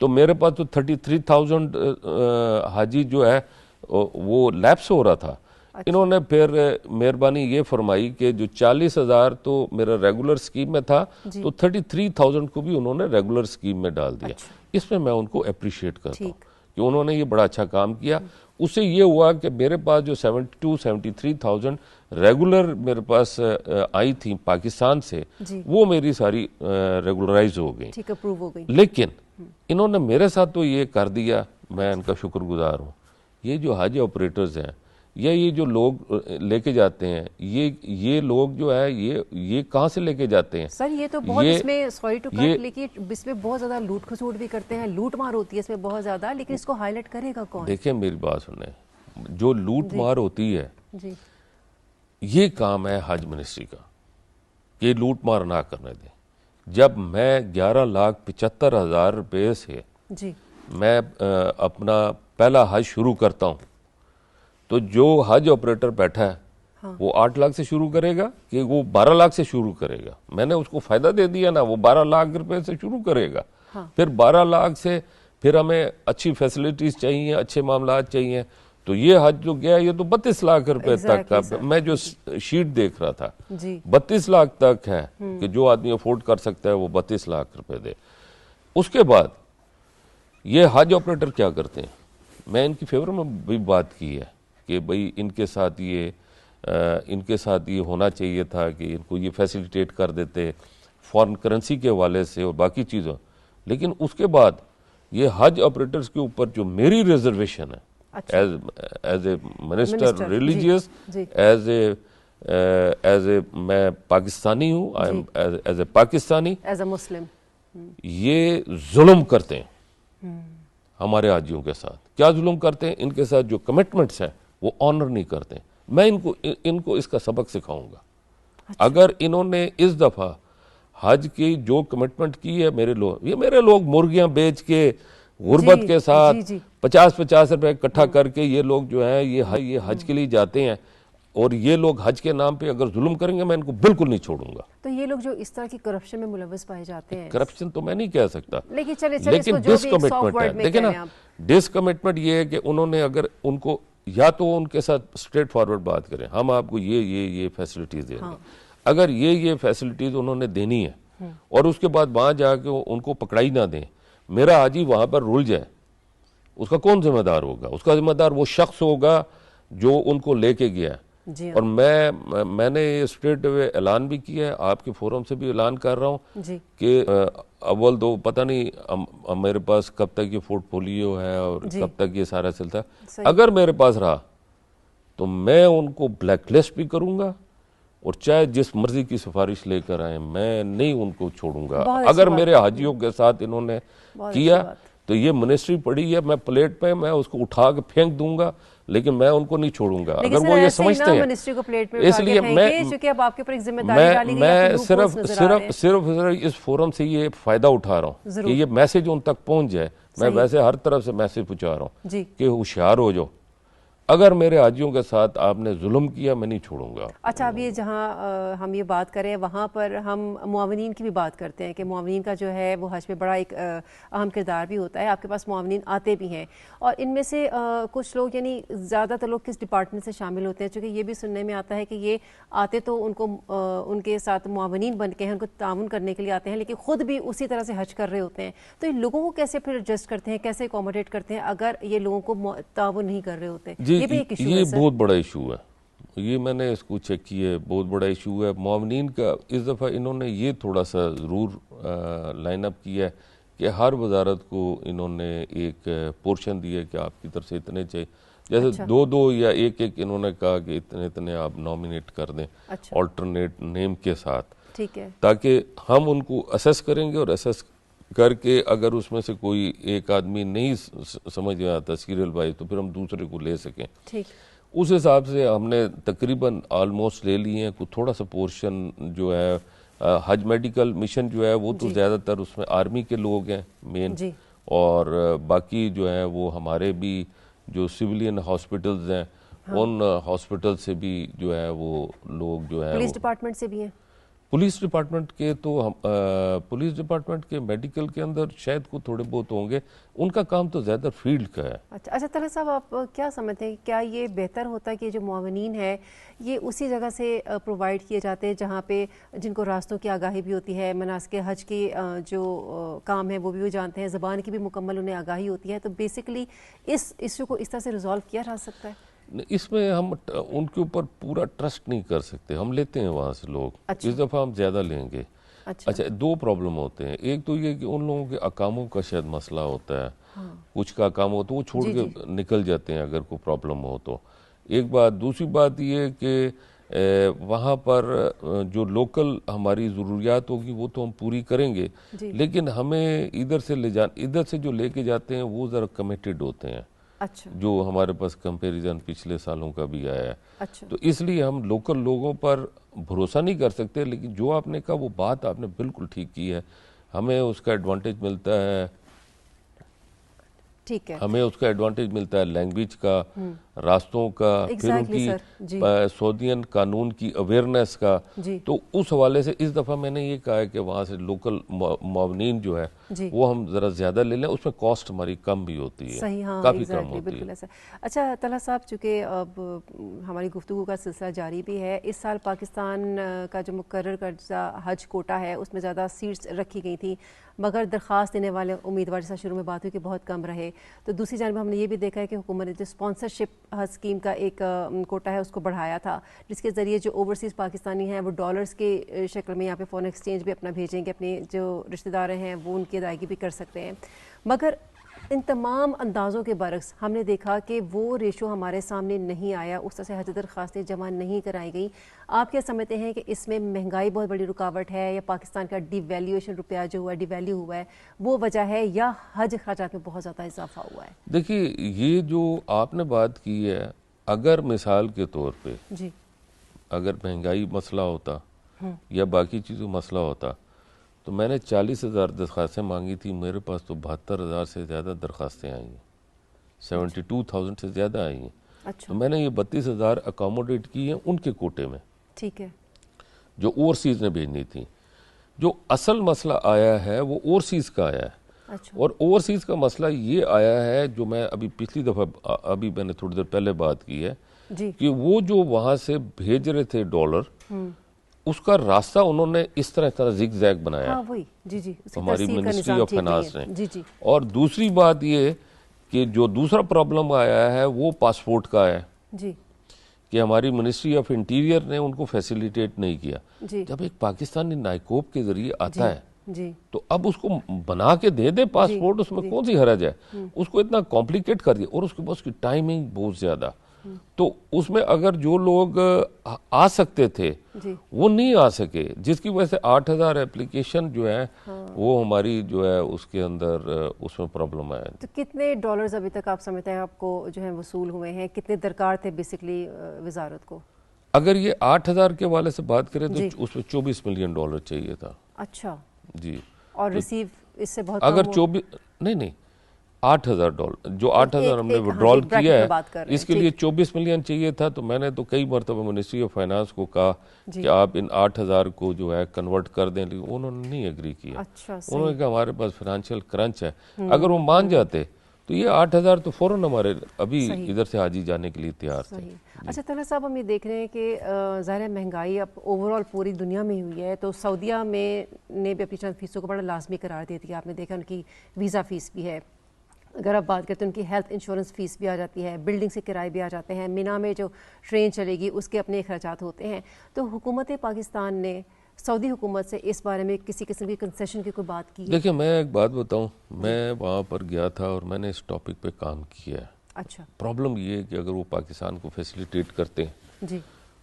तो मेरे पास तो 33,000 हाजी जो है वो लैप्स हो रहा था। इन्होंने फिर मेहरबानी ये फरमाई कि जो 40,000 तो मेरा रेगुलर स्कीम में था, तो 33,000 को भी उन्होंने रेगुलर स्कीम में डाल दिया। इसमें मैं उनको अप्रिशिएट करता हूँ कि उन्होंने ये बड़ा अच्छा काम किया। उससे ये हुआ कि मेरे पास जो 72-73,000 रेगुलर मेरे पास आई थी पाकिस्तान से, वो मेरी सारी रेगुलराइज हो गई। लेकिन इन्होंने मेरे साथ तो ये कर दिया, मैं इनका शुक्रगुजार हूँ। ये जो हाजी ऑपरेटर्स हैं या ये जो लोग लेके जाते हैं, ये लोग जो है ये कहाँ से लेके जाते हैं सर? ये तो बहुत इसमें, सॉरी टू कट, लेकिन इसमें बहुत ज्यादा लूट खसूट भी करते हैं, लूट मार होती है इसमें बहुत ज्यादा, लेकिन इसको हाईलाइट करेगा कौन? देखिए मेरी बात सुने, जो लूट मार होती है ये काम है हज मिनिस्ट्री का, ये लूट मार ना करने दें। जब मैं 11,75,000 रुपये से मैं अपना पहला हज शुरू करता हूँ, तो जो हज ऑपरेटर बैठा है वो 8 लाख से शुरू करेगा कि वो 12 लाख से शुरू करेगा? मैंने उसको फायदा दे दिया ना, वो 12 लाख रुपए से शुरू करेगा। फिर 12 लाख से फिर हमें अच्छी फैसिलिटीज़ चाहिए, अच्छे मामलात चाहिए। तो ये हज जो गया ये तो 32 लाख रुपए तक का, मैं जो शीट देख रहा था 32 लाख तक है कि जो आदमी अफोर्ड कर सकता है वो 32 लाख रुपए दे। उसके बाद ये हज ऑपरेटर क्या करते हैं, मैं इनकी फेवर में भी बात की है कि भाई इनके साथ ये होना चाहिए था कि इनको ये फैसिलिटेट कर देते फॉरेन करेंसी के हवाले से और बाकी चीज़ों। लेकिन उसके बाद ये हज ऑपरेटर्स के ऊपर जो मेरी रिजर्वेशन है as a minister religious, as a मैं पाकिस्तानी हूँ, I am as a Pakistani, as a Muslim, ये जुल्म करते हैं हमारे हाजियों के साथ। क्या जुल्म करते हैं, इनके साथ जो कमिटमेंट्स हैं वो ऑनर नहीं करते। मैं इनको इसका सबक सिखाऊंगा। अगर इन्होंने इस दफा हज की जो कमिटमेंट की है, मेरे लोग मुर्गियां बेच के गुर्बत के साथ 50-50 रुपए इकट्ठा करके ये लोग जो है ये हज के लिए जाते हैं, और ये लोग हज के नाम पे अगर जुल्म करेंगे मैं इनको बिल्कुल नहीं छोड़ूंगा। तो ये लोग जो इस तरह की करप्शन में मुलव्वस पाए जाते हैं, करप्शन तो मैं नहीं कह सकता, लेकिन डिसकमिटमेंट है। देखिए ना, डिसकमिटमेंट ये है कि उन्होंने अगर उनको या तो उनके साथ स्ट्रेट फॉरवर्ड बात करें, हम आपको ये फैसिलिटीज देंगे। अगर ये फैसिलिटीज उन्होंने देनी है और उसके बाद वहां जाके उनको पकड़ाई ना दें, मेरा हाजी वहां पर रुल जाए, उसका कौन जिम्मेदार होगा? उसका जिम्मेदार वो शख्स होगा जो उनको लेके गया है। और मैंने स्ट्रेट वे ऐलान भी किया है, आपके फोरम से भी ऐलान कर रहा हूँ कि अव्वल तो पता नहीं मेरे पास कब तक ये पोर्टफोलियो है और कब तक ये सारा चलता है। अगर मेरे पास रहा तो मैं उनको ब्लैकलिस्ट भी करूंगा, और चाहे जिस मर्जी की सिफारिश लेकर आए मैं नहीं उनको छोड़ूंगा। अगर मेरे हाजियों के साथ इन्होंने किया तो ये मिनिस्ट्री पड़ी है, मैं प्लेट पे मैं उसको उठा के फेंक दूंगा, लेकिन मैं उनको नहीं छोड़ूंगा। अगर वो ये समझते हैं, इसलिए मैं सिर्फ इस फोरम से ये फायदा उठा रहा हूँ कि ये मैसेज उन तक पहुंच जाए। मैं वैसे हर तरफ से मैसेज पहुंचा रहा हूँ कि होशियार हो जाओ, अगर मेरे हाजियों के साथ आपने जुल्म किया मैं नहीं छोड़ूंगा। अच्छा, अब ये जहाँ हम ये बात करें वहाँ पर हम मुआवनीन की भी बात करते हैं कि मुआवनीन का जो है वो हज में बड़ा एक अहम किरदार भी होता है। आपके पास मुआवनीन आते भी हैं, और इनमें से कुछ लोग, यानी ज़्यादातर लोग किस डिपार्टमेंट से शामिल होते हैं? चूँकि ये भी सुनने में आता है कि ये आते तो उनको उनके साथ मुआवनीन बन के हैं, उनको ताउन करने के लिए आते हैं, लेकिन ख़ुद भी उसी तरह से हज कर रहे होते हैं। तो इन लोगों को कैसे फिर एडजस्ट करते हैं, कैसे अकोमोडेट करते हैं अगर ये लोगों को ताउन नहीं कर रहे होते? ये बहुत बड़ा इशू है, ये मैंने इसको चेक किया है, बहुत बड़ा इशू है मुआवनीन का। इस दफ़ा इन्होंने ये थोड़ा सा ज़रूर लाइन अप किया है कि हर वजारत को इन्होंने एक पोर्शन दिया कि आपकी तरफ से इतने चाहिए, जैसे दो या एक इन्होंने कहा कि इतने इतने आप नॉमिनेट कर दें ऑल्टरनेट नेम के साथ, ठीक है, ताकि हम उनको असेस करेंगे और असेस करके अगर उसमें से कोई एक आदमी नहीं समझ में आता सीरियल वाइज तो फिर हम दूसरे को ले सकें। ठीक, उस हिसाब से हमने तकरीबन ऑलमोस्ट ले लिए हैं। कुछ थोड़ा सा पोर्शन जो है हज मेडिकल मिशन जो है वो तो ज़्यादातर उसमें आर्मी के लोग हैं मेन, और बाकी जो है वो हमारे भी जो सिविलियन हॉस्पिटल्स हैं उन हॉस्पिटल से भी जो है वो लोग जो है, पुलिस डिपार्टमेंट से भी हैं। पुलिस डिपार्टमेंट के तो हम पुलिस डिपार्टमेंट के मेडिकल के अंदर शायद को थोड़े बहुत होंगे, उनका काम तो ज़्यादा फील्ड का है। अच्छा तलत साहब, आप क्या समझते हैं, क्या ये बेहतर होता है कि जो मुआवनीन है ये उसी जगह से प्रोवाइड किए जाते हैं जहाँ पे जिनको रास्तों की आगाही भी होती है, मनासिक हज की जो काम है वो भी वो जानते हैं, ज़बान की भी मुकम्मल उन्हें आगाही होती है, तो बेसिकली इस इशू को इस तरह से रिजॉल्व किया जा सकता है? इसमें हम उनके ऊपर पूरा ट्रस्ट नहीं कर सकते, हम लेते हैं वहाँ से लोग। इस दफ़ा हम ज़्यादा लेंगे। अच्छा, दो प्रॉब्लम होते हैं, एक तो ये कि उन लोगों के अकामों का शायद मसला होता है, कुछ का अकाम हो तो वो छोड़ के निकल जाते हैं अगर कोई प्रॉब्लम हो तो। एक बात, दूसरी बात ये कि वहाँ पर जो लोकल हमारी ज़रूरियात होगी वो तो हम पूरी करेंगे, लेकिन हमें इधर से जो लेके जाते हैं वो ज़रा कमिटेड होते हैं। अच्छा, जो हमारे पास कंपैरिजन पिछले सालों का भी आया है। अच्छा, तो इसलिए हम लोकल लोगों पर भरोसा नहीं कर सकते, लेकिन जो आपने कहा वो बात आपने बिल्कुल ठीक की है, हमें उसका एडवांटेज मिलता है। ठीक है, हमें उसका एडवांटेज मिलता है लैंग्वेज का, रास्तों का, फिर उनकी सऊदीयन कानून की अवेयरनेस का। तो उस हवाले से इस दफ़ा मैंने ये कहा है कि वहाँ से लोकल मुआवनीन जो है वो हम ज़रा ज़्यादा ले लें, उसमें कॉस्ट हमारी कम भी होती है। सही, हाँ, काफ़ी कम होती है। ऐसा। अच्छा तलहा साहब, चूँकि अब हमारी गुफ्तगू का सिलसिला जारी भी है, इस साल पाकिस्तान का जो मुकर्रर कर्जा हज कोटा है उसमें ज़्यादा सीट्स रखी गई थी, मगर दरख्वास्त देने वाले उम्मीदवार, जैसा शुरू में बात हुई कि बहुत कम रहे। तो दूसरी जानब हमने ये भी देखा है कि हुकूमत ने जो स्पॉन्सरशिप हज स्कीम का एक कोटा है उसको बढ़ाया था, जिसके ज़रिए जो ओवरसीज़ पाकिस्तानी हैं वो डॉलर्स के शक्ल में यहाँ पे फ़ॉरेन एक्सचेंज भी अपना भेजेंगे, अपने जो रिश्तेदार हैं वो उनकी अदायगी भी कर सकते हैं। मगर इन तमाम अंदाज़ों के बरक्स हमने देखा कि वो रेशो हमारे सामने नहीं आया, उस तरह से हज दरख्वास्तें जमा नहीं कराई गई। आप क्या समझते हैं कि इसमें महंगाई बहुत बड़ी रुकावट है, या पाकिस्तान का डिवैल्यूएशन, रुपया जो हुआ है, डिवैल्यू हुआ है, वो वजह है, या हज खर्चात में बहुत ज़्यादा इजाफा हुआ है? देखिए, ये जो आपने बात की है, अगर मिसाल के तौर पे जी, अगर महंगाई मसला होता या बाकी चीज़ों मसला होता तो मैंने 40,000 दरख्वास्तें मांगी थी, मेरे पास तो 72,000 से ज़्यादा दरख्वास्तें आई हैं, 72,000 से ज़्यादा आई हैं। अच्छा, तो मैंने ये 32,000 अकोमोडेट की हैं उनके कोटे में, ठीक है, जो ओवरसीज़ ने भेजनी थी। जो असल मसला आया है वो ओवरसीज़ का आया है। अच्छा, और ओवरसीज़ का मसला ये आया है, जो मैं अभी पिछली दफ़ा अभी मैंने थोड़ी देर पहले बात की है, जी, कि वो जो वहाँ से भेज रहे थे डॉलर, उसका रास्ता उन्होंने इस तरह जिग जैग बनाया। हाँ, वही, जी जी, हमारी मिनिस्ट्री ऑफ फाइनेंस ने। जी जी, और दूसरी बात ये कि जो दूसरा प्रॉब्लम आया है वो पासपोर्ट का है, जी कि हमारी मिनिस्ट्री ऑफ इंटीरियर ने उनको फैसिलिटेट नहीं किया। जी, जब एक पाकिस्तानी नाइकोब के जरिए आता है जी, तो अब उसको बना के दे दे पासपोर्ट, उसमें कौन सी हरज है? उसको इतना कॉम्प्लिकेट कर दिया, और उसके बाद उसकी टाइमिंग बहुत ज्यादा। तो उसमें अगर जो लोग आ सकते थे वो नहीं आ सके, जिसकी वजह से 8,000 एप्लीकेशन जो है वो हमारी जो है उसके अंदर उसमें प्रॉब्लम आया। तो कितने डॉलर्स अभी तक आप समझते हैं आपको जो है वसूल हुए हैं, कितने दरकार थे बेसिकली वजारत को? अगर ये 8,000 के वाले से बात करें तो उसमें 24 मिलियन डॉलर चाहिए था। अच्छा जी, और रिसीव इससे बहुत अगर कम 24 नहीं 8,000 डॉलर, जो 8,000 हमने हाँ विड्रॉल जी, किया ब्रैकेट में है, बात कर रहे हैं, इसके लिए 24 मिलियन चाहिए था। तो मैंने तो कई मरतबा मिनिस्ट्री ऑफ फाइनेंस को कहा कि आप इन 8,000 को जो है कन्वर्ट कर दें, लेकिन उन्होंने नहीं एग्री किया। अच्छा, उन्होंने कहा हमारे पास फाइनेंशियल क्रंच है। अगर वो मान जाते तो ये 8,000 तो फौरन हमारे अभी इधर से हाजी जाने के लिए तैयार थे। अच्छा तलहा साहब, हम ये देख रहे हैं कि ज़ाहिर है महंगाई अब ओवरऑल पूरी दुनिया में हुई है, तो सऊदीया में ने भी अपनी चंद फीसों को बड़ा लाजमी करार दे दिया। आपने देखा उनकी वीज़ा फ़ीस भी है, अगर आप बात करते हैं उनकी हेल्थ इंश्योरेंस फ़ीस भी आ जाती है, बिल्डिंग से किराए भी आ जाते हैं, मिना में जो ट्रेन चलेगी उसके अपने अखराजात होते हैं। तो हुकूमत पाकिस्तान ने सऊदी हुकूमत से इस बारे में किसी किस्म की कंसेशन की कोई बात की है? देखिए, मैं एक बात बताऊं, मैं वहाँ पर गया था और मैंने इस टॉपिक पे काम किया है। अच्छा, प्रॉब्लम ये है कि अगर वो पाकिस्तान को फैसिलिटेट करते हैं जी,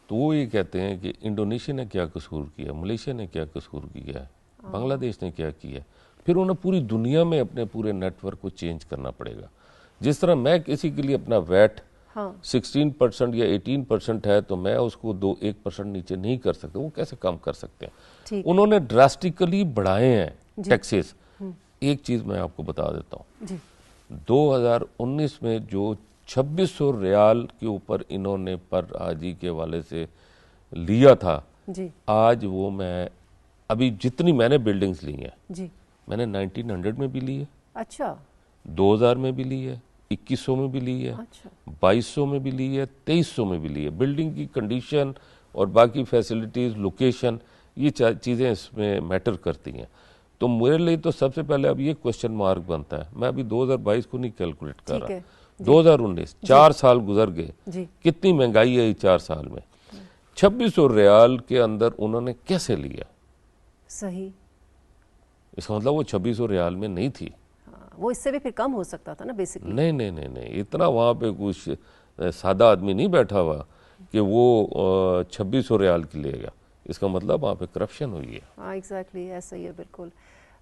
तो वो ये कहते हैं कि इंडोनेशिया ने क्या कसूर किया, मलेशिया ने क्या कसूर किया है, बांग्लादेश ने क्या किया। फिर उन्हें पूरी दुनिया में अपने पूरे नेटवर्क को चेंज करना पड़ेगा। जिस तरह मैं किसी के लिए अपना वैट 16% या 18% है तो मैं उसको 1% नीचे नहीं कर सकता, वो कैसे काम कर सकते हैं? उन्होंने ड्रास्टिकली बढ़ाए हैं टैक्सेस। एक चीज मैं आपको बता देता हूँ, 2019 में जो 2600 रियाल के ऊपर इन्होंने पर हाजी के वाले से लिया था, आज वो मैं अभी जितनी मैंने बिल्डिंग्स ली हैं, मैंने 1900 में भी ली है, अच्छा, 2000 में भी ली है, 2100 में भी ली है, अच्छा, 2200 में भी ली है, 2300 में भी ली है। बिल्डिंग की कंडीशन और बाकी फैसिलिटीज, लोकेशन, ये चीज़ें इसमें मैटर करती हैं। तो मेरे लिए तो सबसे पहले अब ये क्वेश्चन मार्क बनता है, मैं अभी 2022 को नहीं कैलकुलेट कर रहा, 2019 4 साल गुजर गए, कितनी महंगाई है 4 साल में, 2600 रियाल के अंदर उन्होंने कैसे लिया? सही, इसका मतलब वो 2600 रियाल में नहीं थी। वो इससे भी फिर कम हो सकता था ना बेसिकली। नहीं नहीं नहीं नहीं, इतना वहाँ पे कुछ सादा आदमी नहीं बैठा हुआ कि वो 2600 रियाल की लेगा। इसका मतलब वहाँ पे करप्शन हुई है। हाँ एग्जैक्टली, ऐसा ही है बिल्कुल।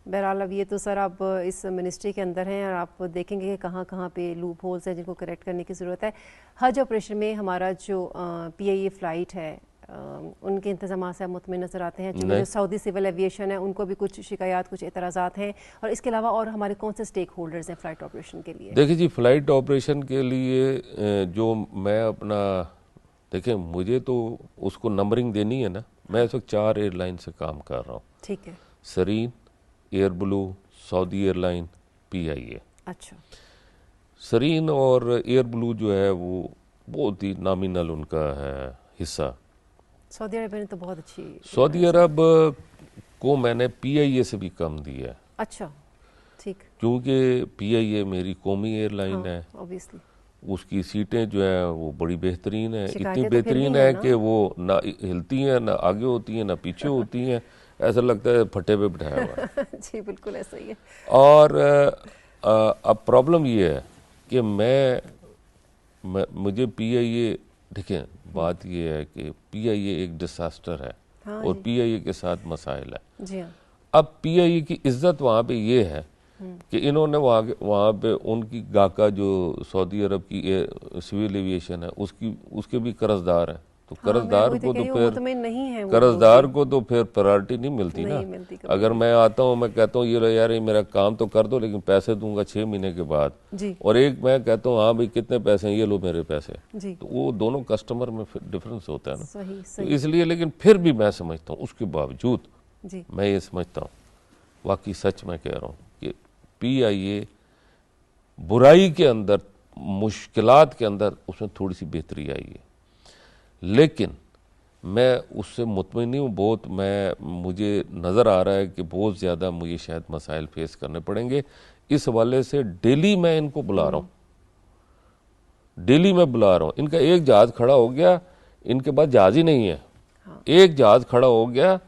बहरहाल अब ये तो सर आप इस मिनिस्ट्री के अंदर हैं और आप देखेंगे कि कहाँ कहाँ पे लूप होल्स हैं जिनको करेक्ट करने की ज़रूरत है। हज ऑपरेशन में हमारा जो PIA फ़्लाइट है उनके इंतजाम से आप मुतमिन नज़र आते हैं? चूँकि जो सऊदी सिविल एविएशन है उनको भी कुछ शिकायत, कुछ एतराज़ात हैं, और इसके अलावा और हमारे कौन से स्टेक होल्डर्स हैं फ़्लाइट ऑपरेशन के लिए? देखिए जी, फ़्लाइट ऑपरेशन के लिए जो मैं अपना, देखिए मुझे तो उसको नंबरिंग देनी है ना। मैं इस वक्त 4 एयरलाइन से काम कर रहा हूँ। ठीक है। Serene, Air Blue, Saudi airline, PIA। अच्छा। सरीन और एयर ब्लू जो है वो बहुत ही नॉमिनल उनका है हिस्सा। सऊदी अरब ने तो बहुत अच्छी, सऊदी अरब को मैंने PIA से भी कम दिया है। अच्छा, ठीक। क्योंकि PIA मेरी कौमी एयरलाइन है, ऑब्वियसली उसकी सीटें जो है वो बड़ी बेहतरीन है, इतनी तो बेहतरीन है कि वो ना हिलती हैं, ना आगे होती हैं, ना पीछे होती हैं, ऐसा लगता है फट्टे पे बिठाया हुआ है। जी बिल्कुल ऐसा ही है। और अब प्रॉब्लम ये है कि मुझे PIA, देखिए बात ये है कि PIA एक डिसास्टर है। हाँ और PIA के साथ मसाइल है। जी हाँ। अब PIA की इज्जत वहाँ पे ये है कि इन्होंने वहाँ पे उनकी गाका जो सऊदी अरब की सिविल एविएशन है उसके भी कर्जदार हैं। तो कर्जदार को तो फिर नहीं है, कर्जदार को तो फिर प्रायोरिटी नहीं मिलती ना। मिलती अगर मैं आता हूँ, मैं कहता हूँ ये यार ये मेरा काम तो कर दो, लेकिन पैसे दूंगा 6 महीने के बाद, और एक मैं कहता हूँ हाँ भाई कितने पैसे हैं, ये लो मेरे पैसे, तो वो दोनों कस्टमर में डिफरेंस होता है ना। सही। तो इसलिए, लेकिन फिर भी मैं समझता हूँ, उसके बावजूद मैं ये समझता हूँ, वाकई सच मैं कह रहा हूँ कि PIA बुराई के अंदर, मुश्किलात के अंदर उसमें थोड़ी सी बेहतरी आई है, लेकिन मैं उससे मुतमिन नहीं हूँ बहुत। मुझे नज़र आ रहा है कि बहुत ज़्यादा मुझे शायद मसाइल फेस करने पड़ेंगे। इस हवाले से डेली मैं इनको बुला रहा हूँ, डेली मैं बुला रहा हूँ। इनका एक जहाज़ खड़ा हो गया, इनके पास जहाज़ ही नहीं है। एक जहाज़ खड़ा हो गया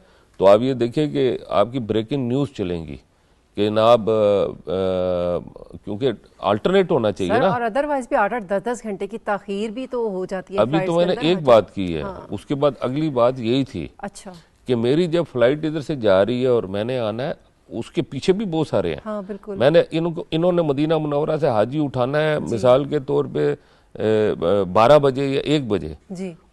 तो आप ये देखिए कि आपकी ब्रेकिंग न्यूज़ चलेंगी कि जनाब, क्योंकि अल्टरनेट होना चाहिए ना। और अदरवाइज भी 8-8, 10-10 घंटे की ताखीर भी तो हो जाती है। अभी तो मैंने एक बात की है, उसके बाद अगली बात यही थी कि मेरी जब फ्लाइट इधर से जा रही है और मैंने आना है, उसके पीछे भी बहुत सारे हैं। हाँ, बिल्कुल। मैंने इन्होंने मदीना मुनव्वरा से हाजी उठाना है मिसाल के तौर पे 12 बजे या 1 बजे,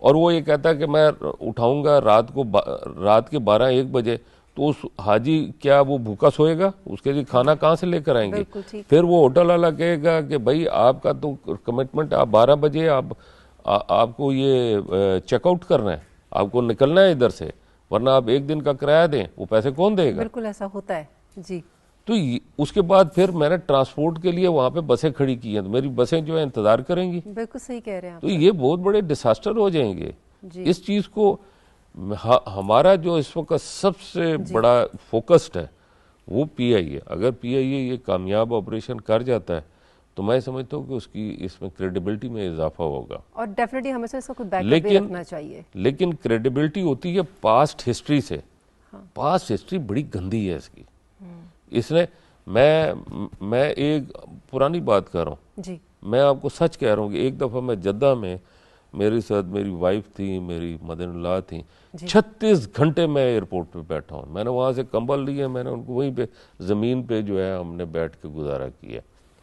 और वो ये कहता है कि मैं उठाऊंगा रात के 12-1 बजे, तो उस हाजी क्या वो भूखा सोएगा? उसके लिए खाना कहाँ से लेकर आएंगे? फिर वो होटल वाला कहेगा कि भाई आपका तो कमिटमेंट, आप 12 बजे आपको ये चेकआउट करना है, आपको निकलना है इधर से, वरना आप 1 दिन का किराया दें, वो पैसे कौन देगा? बिल्कुल ऐसा होता है जी। तो उसके बाद फिर मैंने ट्रांसपोर्ट के लिए वहाँ पे बसें खड़ी की हैं, तो मेरी बसें जो है इंतजार करेंगी। बिल्कुल सही कह रहे हैं आप। तो ये बहुत बड़े डिसास्टर हो जाएंगे। इस चीज़ को हमारा जो इस वक्त सबसे बड़ा फोकस्ड है वो PIA। अगर PIA ये कामयाब ऑपरेशन कर जाता है तो मैं समझता हूँ कि उसकी इसमें क्रेडिबिलिटी में इजाफा होगा, और डेफिनेटली हमें इसका कुछ बैकअप भी रखना चाहिए। लेकिन क्रेडिबिलिटी होती है पास्ट हिस्ट्री से। पास्ट हिस्ट्री बड़ी गंदी है इसकी। इसने मैं एक पुरानी बात कर रहा हूँ, मैं आपको सच कह रहा हूँ कि एक दफ़ा मैं जद्दा में, मेरे साथ मेरी वाइफ थी, मेरी मदर-इन-लॉ थी, 36 घंटे मैं एयरपोर्ट पे बैठा हूँ। मैंने वहाँ से कंबल लिए, मैंने उनको वहीं पे ज़मीन पे जो है हमने बैठ के गुजारा किया।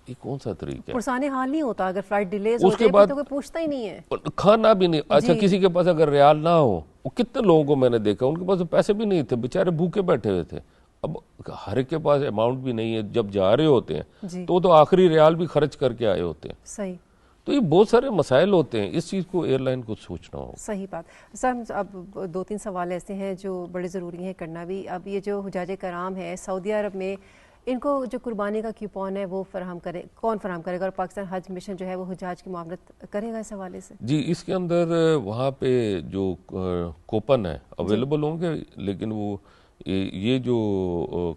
ये कौन सा तरीका है? पुरसाने हाल नहीं होता अगर फ्लाइट डिलेज होती है तो कोई पूछता ही नहीं है, खाना भी नहीं। अच्छा, किसी के पास अगर रियाल ना हो, वो कितने लोगों को मैंने देखा उनके पास पैसे भी नहीं थे, बेचारे भूखे बैठे हुए थे। अब हर एक के पास अमाउंट भी नहीं है, जब जा रहे होते हैं तो आखिरी रियाल भी खर्च करके आए होते हैं। सही। तो ये बहुत सारे मसाइल होते हैं, इस चीज़ को एयरलाइन को सोचना होगा। सही बात। सर अब 2-3 सवाल ऐसे हैं जो बड़े ज़रूरी हैं करना भी। अब ये जो हुजाज कराम है सऊदी अरब में, इनको जो कुर्बानी का कूपन है वो फराहम करे, कौन फराहम करेगा? और पाकिस्तान हज मिशन जो है वो हुजाज की मामलत करेगा इस हवाले से? जी, इसके अंदर वहाँ पे जो कूपन है अवेलेबल होंगे, लेकिन वो ये जो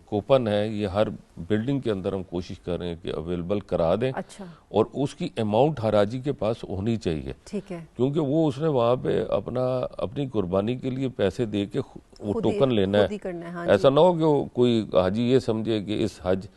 कूपन है ये हर बिल्डिंग के अंदर हम कोशिश कर रहे हैं कि अवेलेबल करा दें। अच्छा। और उसकी अमाउंट हर हाजी के पास होनी चाहिए। ठीक है। क्योंकि वो उसने वहाँ पे अपनी कुर्बानी के लिए पैसे दे के वो टोकन लेना है। हाँ, ऐसा ना हो कि कोई हाजी ये समझे कि इस हज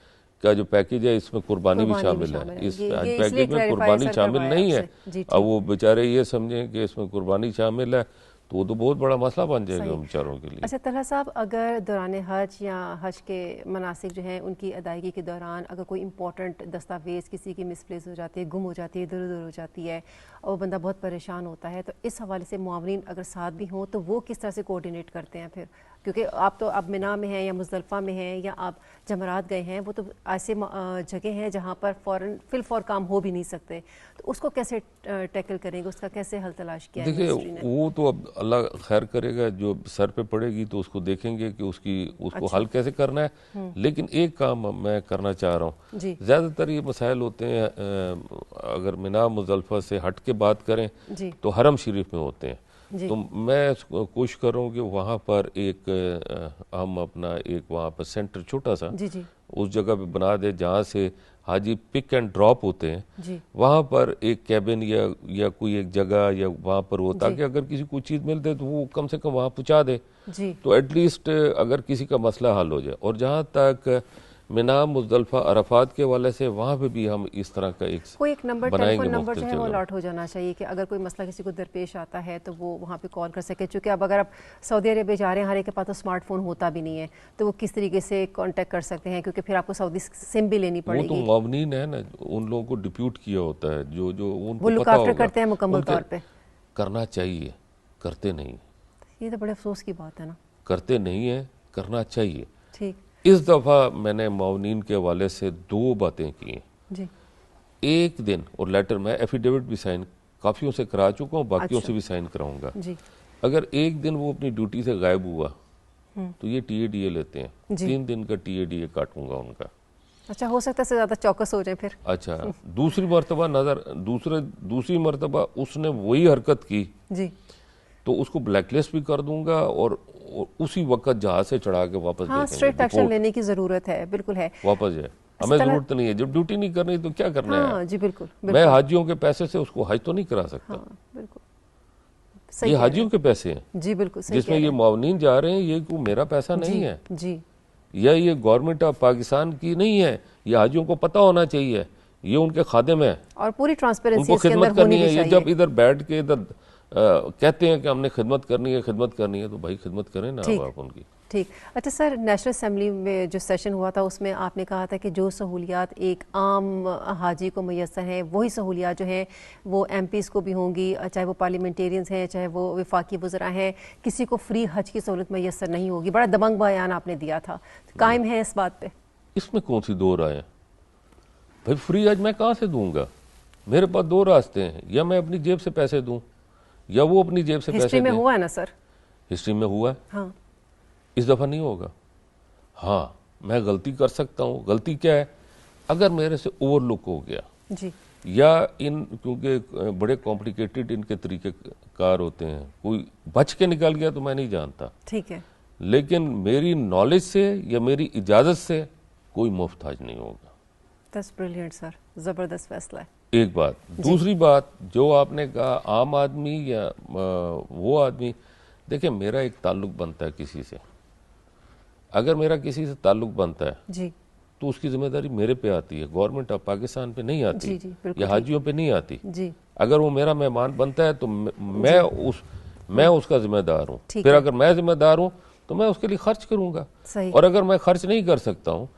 का जो पैकेज है इसमें कुर्बानी भी शामिल है। इस हज पैकेज में कुर्बानी शामिल नहीं है। अब वो बेचारे ये समझें कि इसमें कुर्बानी शामिल है तो वो तो बहुत बड़ा मसला बन जाएगा सही। बेचारों के लिए। अच्छा तलहा साहब, अगर दौरान हज या हज के मनासिक जो हैं उनकी अदायगी के दौरान अगर कोई इंपॉर्टेंट दस्तावेज़ किसी की मिसप्लेस हो जाती है, गुम हो जाती है, इधर उधर हो जाती है और वो बंदा बहुत परेशान होता है, तो इस हवाले से मुआवरीन अगर साथ भी हों तो वो किस तरह से कोऑर्डिनेट करते हैं फिर? क्योंकि आप तो अब मिना में हैं या मुज़दलिफ़ा में हैं या आप जमरात गए हैं, वो तो ऐसे जगह हैं जहाँ पर फ़ौरन फिल फौर काम हो भी नहीं सकते, तो उसको कैसे टैकल करेंगे, उसका कैसे हल तलाश किया है मिनिस्ट्री ने? देखिए वो तो अब अल्लाह खैर करेगा, जो सर पे पड़ेगी तो उसको देखेंगे कि उसको हल कैसे करना है। लेकिन एक काम मैं करना चाह रहा हूँ, जी ज़्यादातर ये मसाइल होते हैं अगर मिना मुज़दलिफ़ा से हट के बात करें जी तो हरम शरीफ में होते हैं। जी तो मैं कोशिश कर रहा हूँ कि वहाँ पर हम अपना एक वहाँ पर सेंटर छोटा सा जी जी उस जगह पे बना दे जहाँ से हाजी पिक एंड ड्रॉप होते हैं, जी वहाँ पर एक कैबिन या कोई एक जगह या वहाँ पर हो, जी ताकि अगर किसी को चीज़ मिल दे तो वो कम से कम वहाँ पहुँचा दे, जी तो एटलीस्ट अगर किसी का मसला हल हो जाए। और जहाँ तक मिना मुज़दलिफ़ा अरफात के वाले से, वहाँ पे भी हम इस तरह का कोई एक नंबर, बनाएंगे टेलीफोन नंबर जो मुख्तलिफ है वो जगह। अलॉट हो जाना चाहिए कि अगर कोई मसला किसी को दरपेश आता है तो वो वहाँ पे कॉल कर सके। चूँकि अब अगर आप सऊदी अरेबिया जा रहे हैं, हर एक के पास तो स्मार्टफोन होता भी नहीं है, तो वो किस तरीके से कांटेक्ट कर सकते हैं, क्योंकि फिर आपको सऊदी सिम भी लेनी वो तो पड़ेगी। मावनीन है ना, उन लोगों को डिप्यूट किया होता है, जो जो वो उनको लुक पता आफ्टर होगा करते हैं मुकम्मल उनके तौर पे। करना चाहिए, करते नहीं, ये तो बड़े अफसोस की बात है ना। करते नहीं है, करना चाहिए। ठीक। इस दफ़ा मैंने मावनीन के हवाले से 2 बातें की हैं। जी एक दिन, और लेटर मैं एफिडेविट भी साइन काफ़ियों से करा चुका हूँ, बाकियों अच्छा से भी साइन कराऊंगा। जी अगर एक दिन वो अपनी ड्यूटी से गायब हुआ तो ये TADA लेते हैं, जी 3 दिन का TADA काटूंगा उनका। अच्छा, हो सकता है ज़्यादा चौकस हो जाए फिर। अच्छा, दूसरी मरतबा उसने वही हरकत की जी तो उसको ब्लैकलिस्ट भी कर दूंगा और उसी वक्त जहाज से चढ़ा के वापस हाँ, भेजेंगे, स्ट्रिक्ट एक्शन डिपोर्ट लेने की ज़रूरत है, बिल्कुल है। वापस जाए। इसी हमें तरह ज़रूरत नहीं है, जब ड्यूटी नहीं करनी तो क्या करना है। हाँ जी बिल्कुल मैं बिल्कुल। हाजियों के पैसे से उसको हज तो नहीं करा सकता। हाँ बिल्कुल सही ये कह रहे हाजियों के पैसे हैं हैं। जी बिल्कुल सही जिसमें कह ये रहे मुआवनीन जा रहे हैं, ये कोई मेरा पैसा हैं। नहीं जी है, जी या ये गवर्नमेंट ऑफ पाकिस्तान की नहीं है। ये हाजियों को पता होना चाहिए, ये उनके खादिम है, और पूरी ट्रांसपेरेंसी उनको इसके अंदर खिदमत होनी करनी भी है। ये चाहिए। जब इधर बैठ के इधर कहते हैं कि हमने खिदमत करनी है, तो भाई खिदमत करें ना अब ठीक आप उनकी। ठीक। अच्छा सर, नेशनल असम्बली में जो सेशन हुआ था उसमें आपने कहा था कि जो सहूलियात एक आम हाजी को मैसर हैं, वही सहूलियात जो हैं वो MPs को भी होंगी, चाहे वो पार्लियामेंटेरियंस हैं, चाहे वो वफाकी वज़रा हैं, किसी को फ्री हज की सहूलत मैसर नहीं होगी। बड़ा दबंग बयान आपने दिया था, कायम है इस बात पे? इसमें कौन सी 2 राय है भाई? फ्री हज मैं कहाँ से दूंगा? मेरे पास 2 रास्ते हैं, या मैं अपनी जेब से पैसे दूं या वो अपनी जेब से पैसे हिस्ट्री में दें। हुआ है ना सर? हिस्ट्री में हुआ है, हाँ इस दफ़ा नहीं होगा। हाँ, मैं गलती कर सकता हूँ। गलती क्या है? अगर मेरे से ओवरलुक हो गया, जी या क्योंकि बड़े कॉम्प्लिकेटेड इनके तरीके कार होते हैं, कोई बच के निकल गया तो मैं नहीं जानता, ठीक है। लेकिन मेरी नॉलेज से या मेरी इजाज़त से कोई मुफ्त हज नहीं होगा। दैट्स ब्रिलियंट सर, ज़बरदस्त फैसला है। एक बात। दूसरी बात, जो आपने कहा आम आदमी या वो आदमी, देखिए मेरा एक ताल्लुक बनता है किसी से, अगर मेरा किसी से ताल्लुक बनता है जी तो उसकी जिम्मेदारी मेरे पे आती है, गवर्नमेंट ऑफ पाकिस्तान पे नहीं आती, जी जी बिल्कुल या हाजियों पे नहीं आती। जी अगर वो मेरा मेहमान बनता है तो मैं उसका जिम्मेदार हूँ। ठीक फिर है। अगर मैं जिम्मेदार हूँ तो मैं उसके लिए खर्च करूंगा, सही। और अगर मैं खर्च नहीं कर सकता हूँ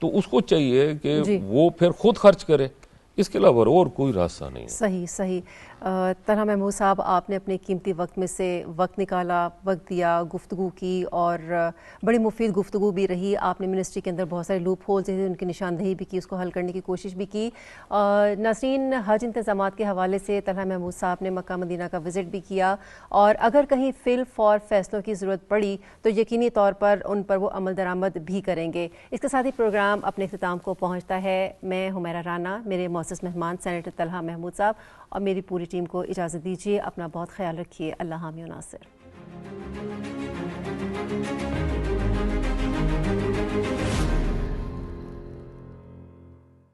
तो उसको चाहिए कि जी। वो फिर खुद खर्च करे, इसके अलावा और कोई रास्ता नहीं है। सही सही। तलहा महमूद साहब, आपने अपने कीमती वक्त में से वक्त निकाला, वक्त दिया, गुफ्तगू की, और बड़ी मुफीद गुफ्तगू भी रही। आपने मिनिस्ट्री के अंदर बहुत सारे लूप होल्स थे, उनकी निशानदही भी की, उसको हल करने की कोशिश भी की। नाज़रीन, हज इंतज़ामात के हवाले से तलहा महमूद साहब ने मक्का मदीना का विज़िट भी किया, और अगर कहीं फिल फॉर फैसलों की ज़रूरत पड़ी तो यकीनी तौर पर उन पर वो अमल दरामद भी करेंगे। इसके साथ ही प्रोग्राम अपने इख्तिताम को पहुँचता है। मैं हुमैरा राना, मेरे मौसूस मेहमान सेनेटर तलहा महमूद साहब और मेरी पूरी टीम को इजाज़त दीजिए। अपना बहुत ख्याल रखिए। अल्लाह हामी नासिर।